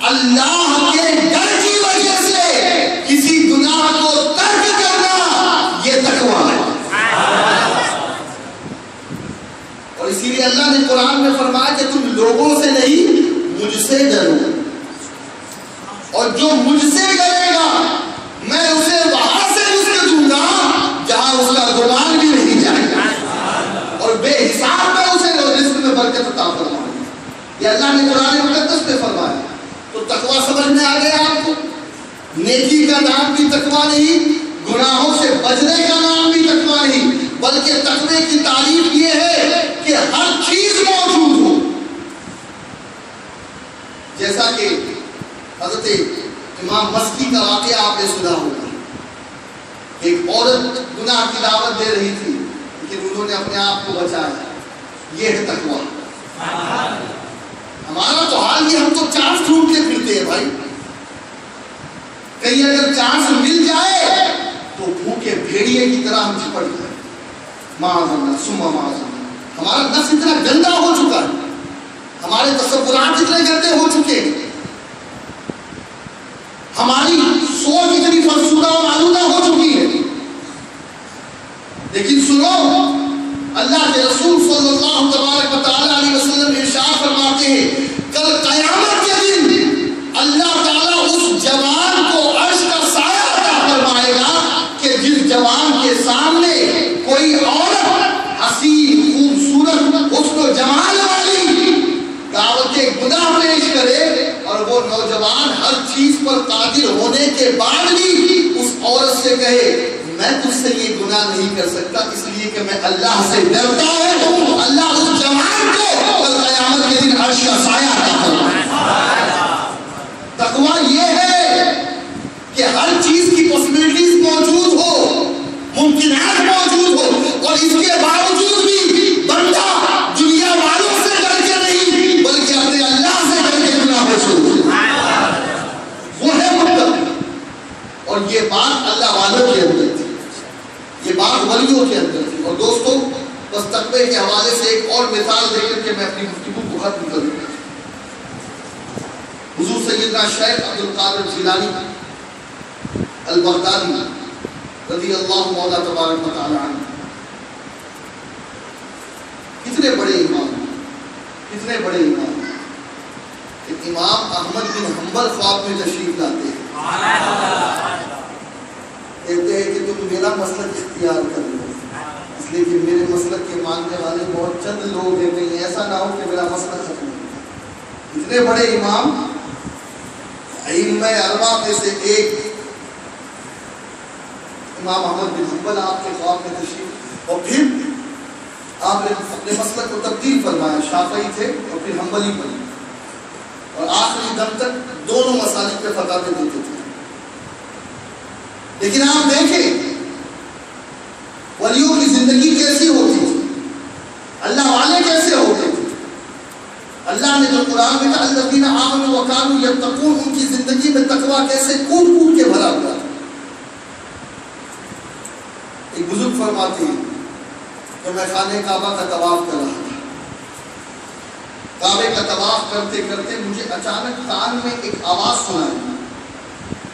اللہ کے ڈر کی وجہ سے کسی گناہ کو ترک کرنا، یہ تقویٰ ہے۔ اور اسی لیے اللہ نے قرآن میں فرمایا کہ تم لوگوں سے نہیں مجھ سے ڈرو، اور جو مجھ سے ڈرے گا میں اسے وہاں سے رزق دوں گا جہاں اس کا گمان بھی نہیں جائے گا، اور بے حساب میں اسے رزق میں برکت عطا فرماؤں گا۔ یہ اللہ نے قرآن مقدس میں فرمایا۔ تو تقویٰ سمجھ میں آ گیا آپ کو؟ نیکی کا نام بھی تقویٰ نہیں، گناہوں سے بچنے کا نام بھی تقویٰ نہیں، بلکہ تقوی کی تعریف یہ ہے کہ ہر چیز موجود ہو۔ جیسا کہ حضرت امام مسکی کا واقعہ آپ نے سنا ہوگا، ایک عورت گناہ کی دعوت دے رہی تھی لیکن انہوں نے اپنے آپ کو بچایا۔ یہ ہے تقویٰ۔ ہمارا تو حال یہ، ہم تو چانس ڈھونڈ کے پھرتے ہیں بھائی، کہیں اگر چانس مل جائے تو بھوکے بھیڑیے کی طرح ہم چپٹ جائیں۔ معاذ اللہ ثم معاذ اللہ۔ ہمارا نفس اتنا گندا ہو چکا ہے، ہمارے تصورات اتنے گندے ہو چکے ہیں، ہماری سوچ اتنی فرسودہ اور آلودہ ہو چکی ہے۔ لیکن سنو، اللہ کے رسول صلی اللہ تبارک و تعالی علیہ وسلم ارشاد فرماتے ہیں کل قیامت کے دن اللہ تعالیٰ اس جوان کو عرش کا سایہ عطا فرمائے گا کہ جس جوان کے سامنے کوئی عورت حسین خوبصورت حسن و جمال والی دعوت گناہ پیش کرے اور وہ نوجوان ہر چیز پر قادر ہونے کے بعد بھی اس عورت سے کہے میں تجھ سے یہ گناہ نہیں کر سکتا اس لیے کہ میں اللہ سے ڈرتا ہوں، اللہ اس جوان کو کل قیامت کے دن عرش کا سایہ عطا فرمائے گا۔ تقویٰ یہ ہے کہ ہر چیز کی پاسبلٹیز موجود ہو، ممکنات موجود ہو، اور اس کے باوجود بھی بندہ دنیا والوں سے ڈر کے نہیں بلکہ اپنے اللہ سے ڈر کے گناہ کو چھوڑے، وہ ہے مطلب۔ اور یہ بات اللہ والوں کے اندر تھی، یہ بات ولیوں کے اندر تھی۔ اور دوستو بس تقوی کے حوالے سے ایک اور مثال دے کر کے میں اپنی گفتگو کو ختم کروں۔ حضور سیدنا شیخ عبد القادر جیلانی البغدادی رضی اللہ مولا تبارک و تعالی عنہ، کتنے بڑے امام، کتنے بڑے امام۔ امام احمد بن حنبل خواب میں تشریف لاتے ہیں، کہتے ہیں کہ تم میرا مسلک اختیار کر لو، اس لیے کہ میرے مسلک کے ماننے والے بہت چند لوگ ہیں، کہیں ایسا نہ ہو کہ میرا مسلک ختم ہو۔ اتنے بڑے امام، ائمہ اربعہ میں سے ایک امام احمد بن حنبل آپ کے خواب میں تشریف، اور پھر آپ نے اپنے مسلک کو تبدیل فرمایا، شافعی تھے اور پھر حنبلی بنے، اور آخری دم تک دونوں مسالک پہ فتوے دیتے تھے۔ لیکن آپ دیکھیں ولیوں کی زندگی کیسی ہوتی تھی، اللہ والے کیسے ہوتے تھے۔ اللہ نے جو قرآن میں کہا الذین آمنوا وکانوا یتقون، ان کی زندگی میں تقویٰ کیسے کود کود کے بھرا ہوا تھا۔ ایک بزرگ فرماتے ہیں کہ میں خانہ کعبہ کا طواف کر رہا تھا، کعبے کا طواف کرتے کرتے مجھے اچانک کان میں ایک آواز سنائی،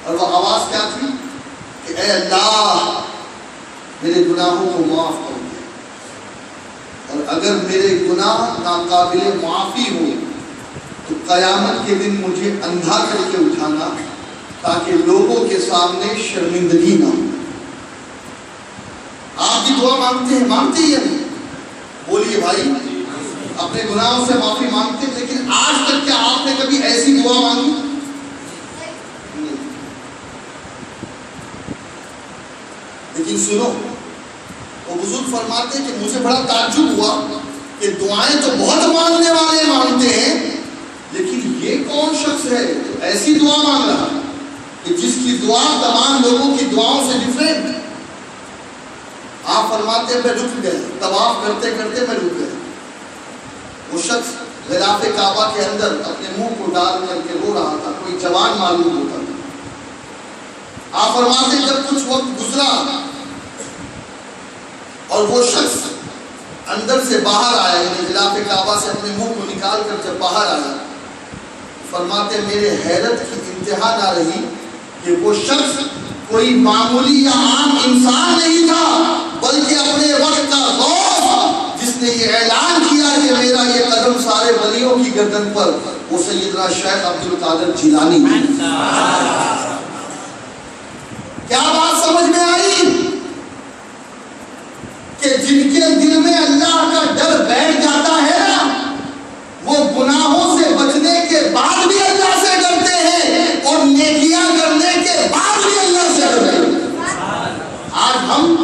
اور وہ آواز کیا تھی کہ اے اللہ میرے گناہوں کو معاف کر دے، اور اگر میرے گناہ ناقابل معافی ہو تو قیامت کے دن مجھے اندھا کر کے اٹھانا تاکہ لوگوں کے سامنے شرمندگی نہ ہو۔ آپ کی دعا مانگتے ہیں، مانگتے ہی نہیں؟ بولیے بھائی، اپنے گناہوں سے معافی مانگتے ہیں، لیکن آج تک کیا آپ نے کبھی ایسی دعا مانگی؟ لیکن سنو، وہ بزرگ فرماتے ہیں کہ مجھے بڑا تعجب ہوا کہ دعائیں تو بہت مانگنے والے مانگتے ہیں، لیکن یہ کون شخص ہے جو ایسی دعا مانگ رہا ہے کہ جس کی دعا تمام لوگوں کی دعاؤں سے ڈیفرنٹ ہے۔ آپ فرماتے ہیں میں رک گیا، طواف کرتے کرتے میں رک گیا۔ وہ شخص غلاف کعبہ کے اندر اپنے منہ کو ڈال کر کے رو رہا تھا، کوئی جوان معلوم ہوتا تھا۔ آپ فرماتے ہیں جب کچھ وقت گزرا اور وہ شخص اندر سے باہر آیا، یعنی غلاف کعبہ سے اپنے منہ کو نکال کر جب باہر آیا فرماتے میرے حیرت کی انتہا نہ رہی کہ وہ شخص کوئی معمولی یا عام انسان نہیں تھا بلکہ اپنے وقت کا غوث جس نے یہ اعلان کیا کہ میرا یہ قدم سارے ولیوں کی گردن پر، وہ سیدنا شیخ عبد القادر جیلانی۔ کیا بات سمجھ میں آئی کہ جن کے دل میں اللہ کا ڈر بیٹھ جاتا ہے نا وہ گناہوں سے بچنے کے بعد بھی اللہ سے ڈرتے ہیں اور نیکیاں کرنے کے بعد بھی اللہ سے ڈرتے ہیں۔ آج ہم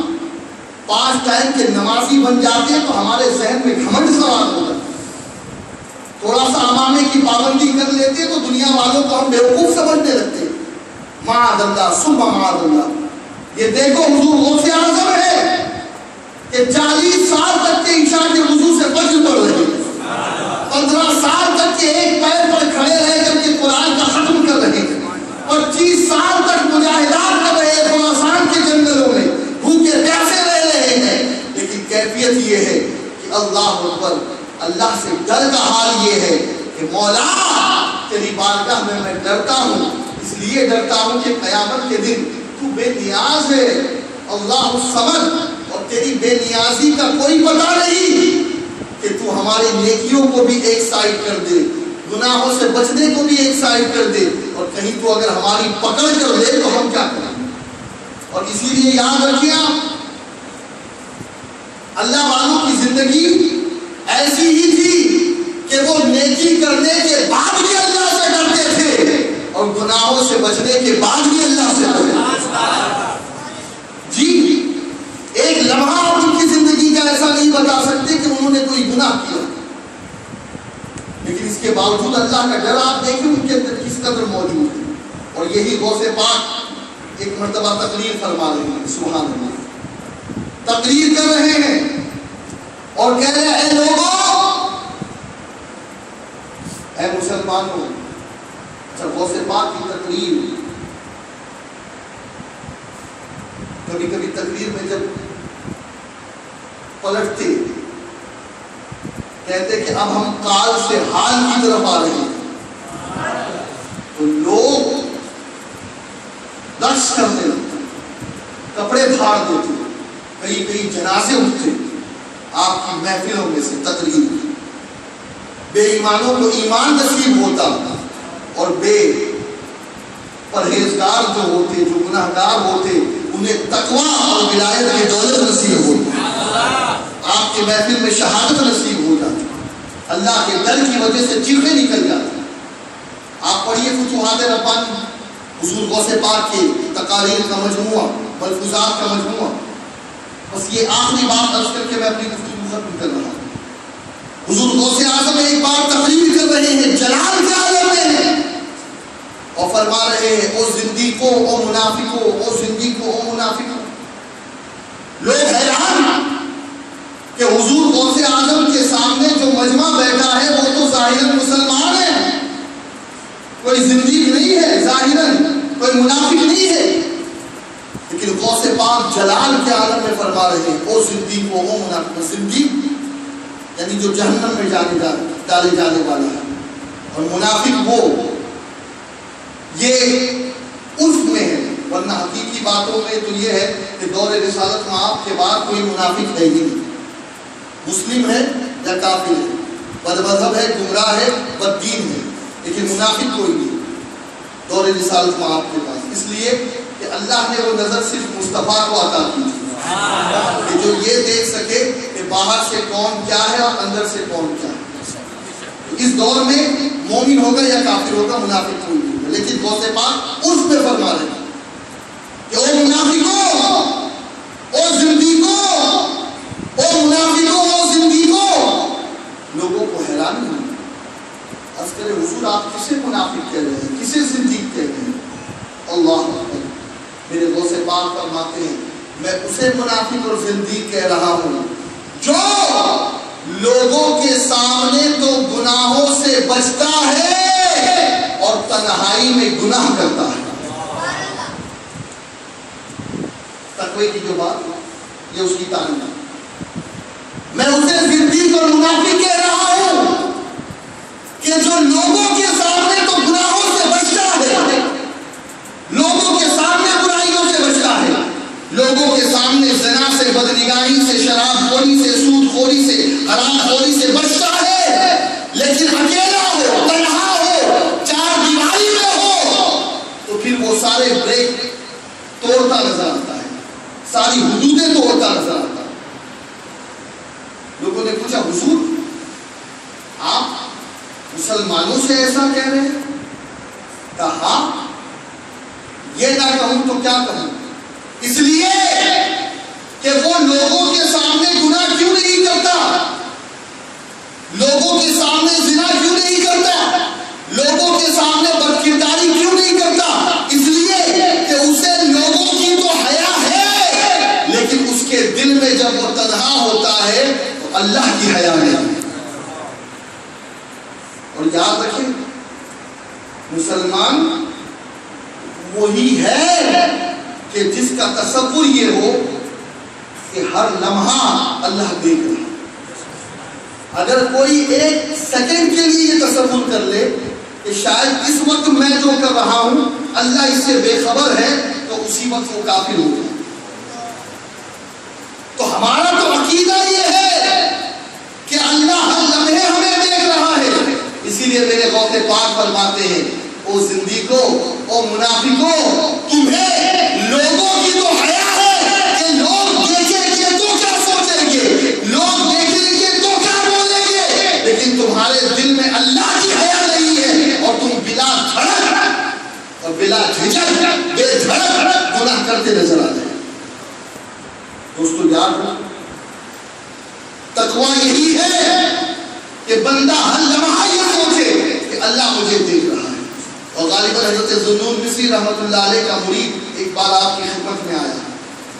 5 ٹائم کے نمازی بن جاتے ہیں تو ہمارے ذہن میں گھمنڈ سوار ہوتا ہے، تھوڑا سا امامے کی پابندی کر لیتے ہیں تو دنیا والوں کو ہم بیوقوف سمجھنے لگتے ہیں۔ معاذ اللہ ثم معاذ اللہ۔ یہ دیکھو حضور غوث اعظم ہے کہ 40 سال تک کے عشاء کے وضو سے فجر پڑھ رہے ہیں، 15 سال تک کے ایک پیر پر کھڑے رہ کر کے قرآن کا ختم کر رہے ہیں، 25 سال تک مجاہدات کر رہے ہیں خراسان کے جنگلوں میں، بھوکے پیاسے رہ رہے ہیں، لیکن کیفیت یہ ہے کہ اللہ اکبر، اللہ سے ڈر کا حال یہ ہے کہ مولا تیری بارگاہ میں ڈرتا ہوں، اس لیے ڈرتا ہوں کہ قیامت کے دن تو بے نیاز ہے، اللہ الصمد، اور تیری بے نیازی کا کوئی پتہ نہیں کہ تو ہماری نیکیوں کو بھی ایک سائڈ کر دے، گناہوں سے بچنے کو بھی ایک سائڈ کر دے، اور کہیں تو اگر ہماری پکڑ کر لے تو ہم کیا کریں۔ اور اسی لیے یاد رکھیں آپ، اللہ والوں کی زندگی ایسی ہی تھی کہ وہ نیکی کرنے کے بعد بھی اللہ سے ڈرتے تھے اور گناہوں سے بچنے کے بعد بھی اللہ سے ڈرتے۔ جی ایک لمحہ آپ ان کی زندگی کا ایسا نہیں بتا سکتے کہ انہوں نے کوئی گناہ کیا، لیکن اس کے باوجود اللہ کا ڈر آپ دیکھیں ان کے اندر کس قدر موجود ہے۔ اور یہی غوث پاک ایک مرتبہ تقریر فرما رہے ہیں، سبحان اللہ، تقریر کر رہے ہیں اور کہہ رہے ہیں اے لوگوں، اے مسلمانوں۔ جب غوث پاک کی تقریر، کبھی کبھی تقریر میں جب پلٹتے کہتے کہ اب ہم قال سے حال کی طرف آ رہے ہیں تو لوگ دش کرنے لگتے، کپڑے پھاڑ دیتے، کئی کئی جنازے اٹھتے آپ کی محفلوں میں سے تقریر۔ بے ایمانوں کو ایمان نصیب ہوتا اور بے پرہیزگار جو ہوتے، جو گناہگار ہوتے، انہیں تقویٰ اور ولایت کی دولت نصیب ہوتی، آپ کے محفل میں شہادت نصیب ہو جاتی، اللہ کے ڈر کی وجہ سے چیخیں نکل جاتی۔ آپ پڑھیے فتوحات ربانی، حضور غوث پاک کے تقاریر کا مجموعہ، ملفوظات کا مجموعہ۔ بس یہ آخری بات عرض کر کے میں اپنی گفتگو ختم کر رہا ہوں۔ حضور غوث اعظم ایک بار تقریر کر رہے ہیں، جلال کے عالم میں ہیں، اور فرما رہے ہیں او زندیقو، او منافقو، او زندیقو، او منافقو۔ لوگ حیران کہ حضور غوث اعظم کے سامنے جو مجمع بیٹھا ہے وہ تو ظاہراً مسلمان ہے، کوئی زندیق نہیں ہے، ظاہراً کوئی منافق نہیں ہے، لیکن غوث پاک جلال کے عالم میں فرما رہے ہیں او زندیقو، او منافقو۔ زندیق یعنی جو جہنم میں ڈالے جانے والا ہے، اور منافق وہ یہ عرف میں ہے، ورنہ حقیقی باتوں میں تو یہ ہے کہ دور رسالت معاف کے بعد کوئی منافق ہے ہی نہیں، مسلم ہے یا کافر ہے، بد مذہب ہے، گمراہ ہے، بد دین ہے، لیکن منافق کوئی نہیں دور رسالت معاف کے بعد، اس لیے کہ اللہ نے وہ نظر صرف مصطفیٰ کو عطا کی کہ جو یہ دیکھ سکے کہ باہر سے کون کیا ہے اور اندر سے کون کیا ہے۔ اس دور میں مومن ہوگا یا کافر ہوگا، منافق کوئی نہیں ہوگا، لیکن غوث پاک عرف میں فرما رہے ہیں کہ او منافقو، او زندیقو، او منافقو، او زندیقو۔ لوگوں کو حیرانی ہوئی، عرض کرے حضور آپ کسے منافق کہہ رہے ہیں، کسے زندیق کہہ رہے ہیں؟ اللہ اکبر۔ میرے غوث پاک فرماتے ہیں میں اسے منافق اور زندیق کہہ رہا ہوں جو لوگوں کے سامنے تو گناہوں سے بچتا ہے اور تنہائی میں گناہ کرتا ہے۔ تقوی کی جو بات یہ اس کی تعلیم ہے، میں اسے زندیق اور منافق کہہ رہا ہوں ساری حدودیں توڑتا نظر آتا. لوگوں نے پوچھا حضور آپ مسلمانوں سے ایسا کہہ رہے ہیں؟ کہا یہ نہ کہوں تو کیا کہوں، اس لیے کہ وہ لوگوں کے سامنے گناہ کیوں نہیں کرتا، لوگوں کے سامنے زنا کیوں نہیں کرتا، لوگوں کے سامنے بدکرداری کیوں نہیں کرتا؟ اس لیے کہ اسے لوگوں کی تو حیا ہے، لیکن اس کے دل میں جب وہ تنہا ہوتا ہے تو اللہ کی حیا نہیں. اور یاد رکھیں مسلمان وہی ہے کہ جس کا تصور یہ ہو کہ ہر لمحہ اللہ دیکھ رہا. اگر کوئی ایک سیکنڈ کے لیے یہ تصور کر لے کہ شاید اس وقت میں جو کر رہا ہوں اللہ اس سے بے خبر ہے تو اسی وقت وہ کافر ہو جائے. تو ہمارا تو عقیدہ یہ ہے کہ اللہ ہر لمحے ہمیں دیکھ رہا ہے. اسی لیے میرے غوث پاک فرماتے ہیں او زندگیوں او منافقوں تمہیں لوگوں کی تو حیا ہے کہ لوگ دیکھیں گے تو کیا سوچیں گے، لوگ دیکھیں گے تو کیا بولیں گے، لیکن تمہارے دل میں اللہ کی حیا نہیں ہے اور تم بلا دھڑک اور بلا جھجک بے دھڑک گناہ کرتے نظر آتے ہیں. دوستو یاد رکھو تقویٰ یہی ہے کہ بندہ ہر لمحہ یہ سوچے کہ اللہ مجھے دیکھ رہا ہے. اور غالباً حضرت ذوالنور مصری رحمۃ اللہ علیہ کا مرید ایک بار آپ کی خدمت میں آیا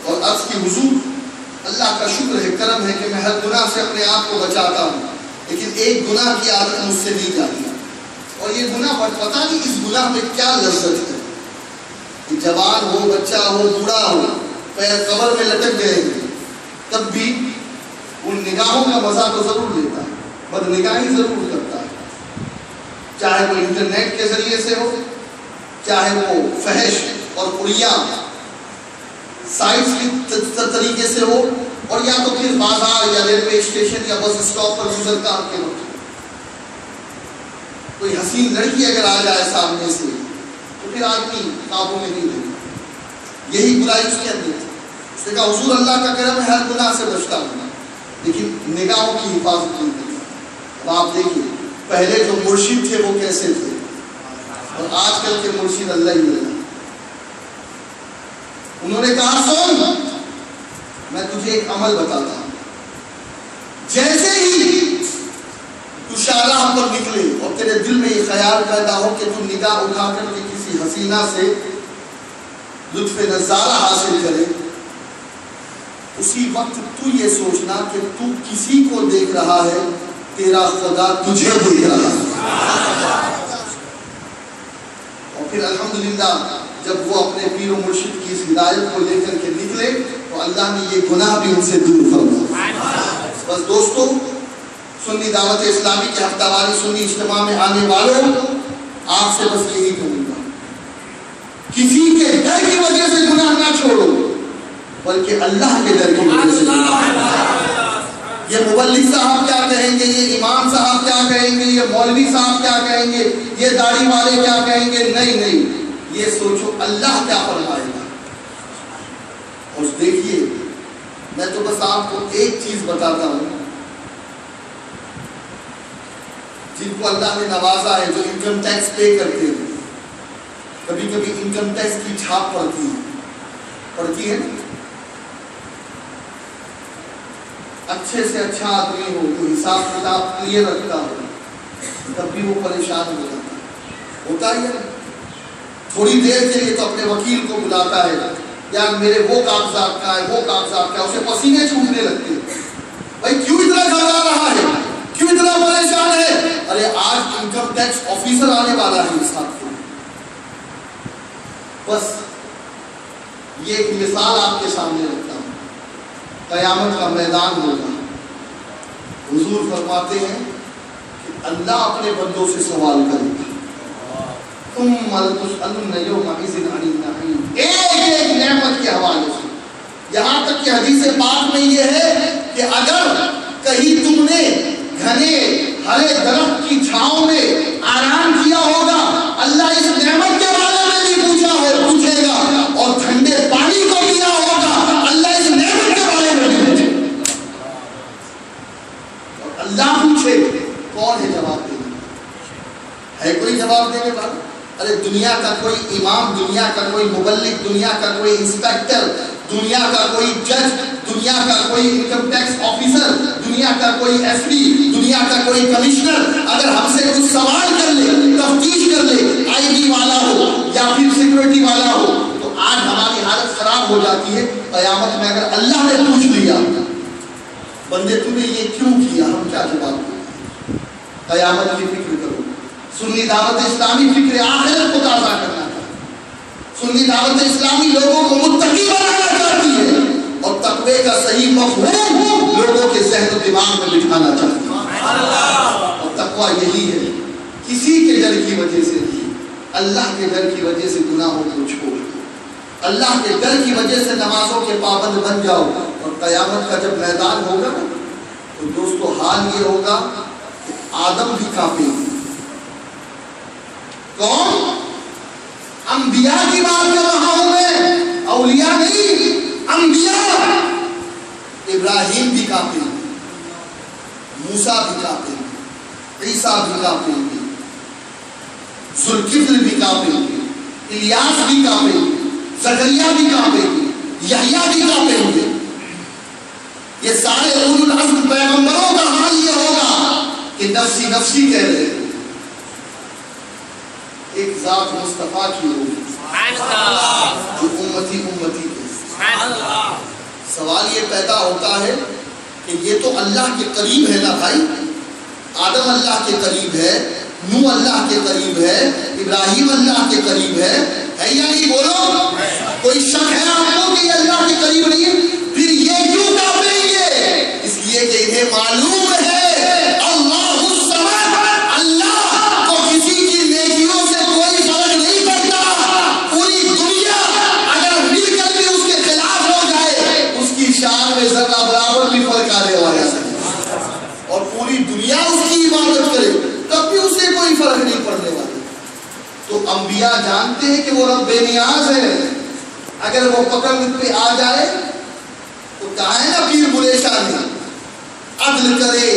اور عرض کی حضور اللہ کا شکر ہے کرم ہے کہ میں ہر گناہ سے اپنے آپ کو بچاتا ہوں، لیکن ایک گناہ کی عادت مجھ سے نہیں جاتی اور یہ گناہ پتہ نہیں اس گناہ میں کیا لذت ہے. جوان ہو بچہ ہو بوڑھا ہو پیر قبر میں لٹک گئے تب بھی ان نگاہوں کا مزہ تو ضرور لیتا ہے، بد نگاہی ضرور کرتا ہے، چاہے وہ انٹرنیٹ کے ذریعے سے ہو، چاہے وہ فحش اور اڑیا سائٹس کی طریقے سے ہو، اور یا تو پھر بازار یا ریلوے اسٹیشن یا بس اسٹاپ پر گزرتا کے وقت کوئی حسین لڑکی اگر آ جائے سامنے سے تو پھر آدمی قابو میں نہیں رہتا. یہی برائی اس کے اندر. اس نے کہا حضور اللہ کا کرم ہے ہر گناہ سے بچتا ہوں لیکن نگاہوں کی حفاظت نہیں کرتا. اب آپ دیکھیے پہلے جو مرشد تھے وہ کیسے تھے اور آج کل کے مرشد اللہ ہی اللہ. انہوں نے کہا سن میں تجھے ایک عمل بتاتا ہوں، جیسے ہی تو شاہراہ پر نکلے اور تیرے دل میں یہ خیال پیدا ہو کہ تو نگاہ اٹھا کر کے کسی حسینہ سے لطف نظارہ حاصل کرے، اسی وقت تو یہ سوچنا کہ تو کسی کو دیکھ رہا ہے، تیرا خدا تجھے دیکھ رہا ہے. اور پھر الحمدللہ جب وہ اپنے پیر و مرشد کی اس ہدایت کو لے کر کے نکلے تو اللہ نے یہ گناہ بھی ان سے دور فرمایا. بس دوستو سنی دعوت اسلامی کے ہفتہ واری سنی اجتماع میں آنے والوں آپ سے بس یہی کہوں گا کسی کے ڈر کی وجہ سے گناہ نہ چھوڑو بلکہ اللہ کے ڈر کی وجہ سے. یہ مبلغ صاحب کیا کہیں گے، یہ امام صاحب کیا کہیں گے، یہ مولوی صاحب کیا کہیں گے، یہ داڑھی والے کیا کہیں گے، نہیں، یہ سوچو اللہ کیا فرمائے گا. اور دیکھیے میں تو بس آپ کو ایک چیز بتاتا ہوں، جن کو اللہ نے نوازا ہے جو انکم ٹیکس پے کرتے ہیں، کبھی کبھی انکم ٹیکس کی چھاپ پڑتی ہے. اچھے سے اچھا آدمی ہو تو حساب کتاب کلیئر رکھتا ہو تب بھی وہ پریشان ہو جاتا ہوتا ہی ہے. تھوڑی دیر کے لیے تو اپنے وکیل کو بلاتا ہے، یار میرے وہ کاغذات کا ہے، وہ کاغذات کا ہے، اسے پسینے چھوٹنے لگتے ہیں، بھائی کیوں اتنا گھبرا رہا ہے، کیوں اتنا پریشان ہے. ارے آج انکم ٹیکس آفیسر آنے والا ہے اس ہاتھ کو. بس یہ ایک مثال آپ کے سامنے رکھتا ہوں. قیامت کا میدان ہوگا، حضور فرماتے ہیں کہ اللہ اپنے بندوں سے سوال کرے گا، ایک نعمت کے حوالے سے، یہاں تک کہ حدیث پاک میں یہ ہے کہ اگر کہیں تم نے گھنے ہرے درخت کی چھاؤں میں آرام کیا ہوگا اللہ اس نعمت کے بارے میں بھی پوچھے گا، اور ٹھنڈے پانی کو پیا ہوگا اللہ اس جواب دینے والا؟ ارے دنیا کا کوئی امام، دنیا کا کوئی مبلغ، دنیا کا کوئی انسپیکٹر، دنیا کا کوئی جج، دنیا کا کوئی انکم ٹیکس آفیسر، دنیا کا کوئی ایس پی، دنیا کا کوئی کمشنر اگر ہم سے کچھ سوال کر لے، تفتیش کر لے، آئی بی والا ہو یا پھر سیکورٹی والا ہو، تو آج ہماری حالت خراب ہو جاتی ہے۔ قیامت میں اگر اللہ نے پوچھ لیا بندے تو نے یہ کیوں کیا، ہم کیا جواب دیں؟ قیامت کی فکر کرو۔ سنی دعوت اسلامی فکر آخرت کو تازہ کرنا چاہتی، سنی دعوت اسلامی لوگوں کو متقی بنانا چاہتی ہے، اور تقوی کا صحیح مفہوم لوگوں کے ذہن و دماغ میں بٹھانا چاہتی ہے۔ اور تقوی یہی ہے، کسی کے ڈر کی وجہ سے نہیں، اللہ کے ڈر کی وجہ سے گناہوں کو چھوڑ دو، اللہ کے ڈر کی وجہ سے نمازوں کے پابند بن جاؤ، اور قیامت کا جب میدان ہوگا تو دوستو حال یہ ہوگا کہ آدم بھی کانپے گے۔ کون؟ انبیاء کی بات کر رہا ہوں میں، اولیاء نہیں، انبیاء۔ ابراہیم بھی کانپے گے، موسیٰ بھی کانپے گے، عیسیٰ بھی کانپے گے، ذوالکفل بھی کانپے گے، الیاس بھی کانپے گے، زکریا بھی کانپے گے، یحییٰ بھی کانپے گے۔ یہ سارے اولو العزم پیغمبروں کا حال یہ ہوگا کہ نفسی نفسی کہہ رہے ہیں، ایک ذات مصطفیٰ کی ہوگی جو امتی امتی ہے۔ سوال یہ پیدا ہوتا ہے کہ یہ تو اللہ کے قریب ہے نا بھائی، آدم اللہ کے قریب ہے، نوح اللہ کے قریب ہے، ابراہیم اللہ کے قریب ہے یا نہیں؟ بولو، کوئی شک ہے آپ کو کہ یہ اللہ کے قریب نہیں ہے؟ پھر یہ کیوں کانپیں گے؟ اس لیے کہ انہیں معلوم ہے اللہ الصمد، اللہ کو کسی کی نیکیوں سے کوئی فرق نہیں پڑتا۔ پوری دنیا اگر مل کر بھی اس کے خلاف ہو جائے، اس کی شان میں ذرہ برابر بھی فرق آنے والا ہے، اور پوری دنیا اس کی عبادت کرے تب بھی اسے کوئی فرق نہیں پڑنے والا۔ تو انبیاء جانتے ہیں کہ وہ رب بے نیاز ہے، اگر وہ پکڑ پہ آ جائے تو کہا ہے نا پیر بلے شاہ نے، عدل کرے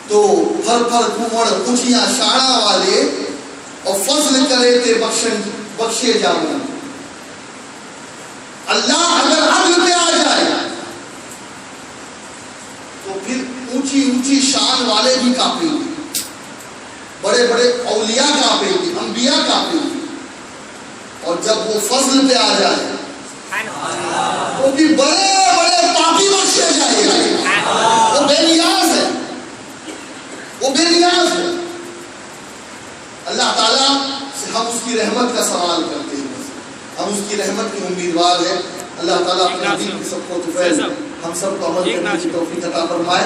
تو پھر پھر کمڑ کچھیاں شاڑا والے، اور فضل کرے تے بخشے جاؤں۔ اللہ اگر عدل پہ آ جائے تو پھر اونچی اونچی شان والے بھی کانپیں گے، بڑے بڑے اولیاء کانپیں گے، انبیاء کانپیں گے، اور جب وہ فضل پہ آ جائے تو بھی بڑے بڑے پاپی بخشے جائے گا۔ وہ بے نیاز ہے، وہ بے نیاز ہے۔ اللہ تعالیٰ سے ہم اس کی رحمت کا سوال کرتے ہیں، ہم اس کی رحمت کے امیدوار ہیں۔ اللہ تعالیٰ اپنے دین کی سب کو ہم سب کو عمل کرنے کی توفیق عطا فرمائے۔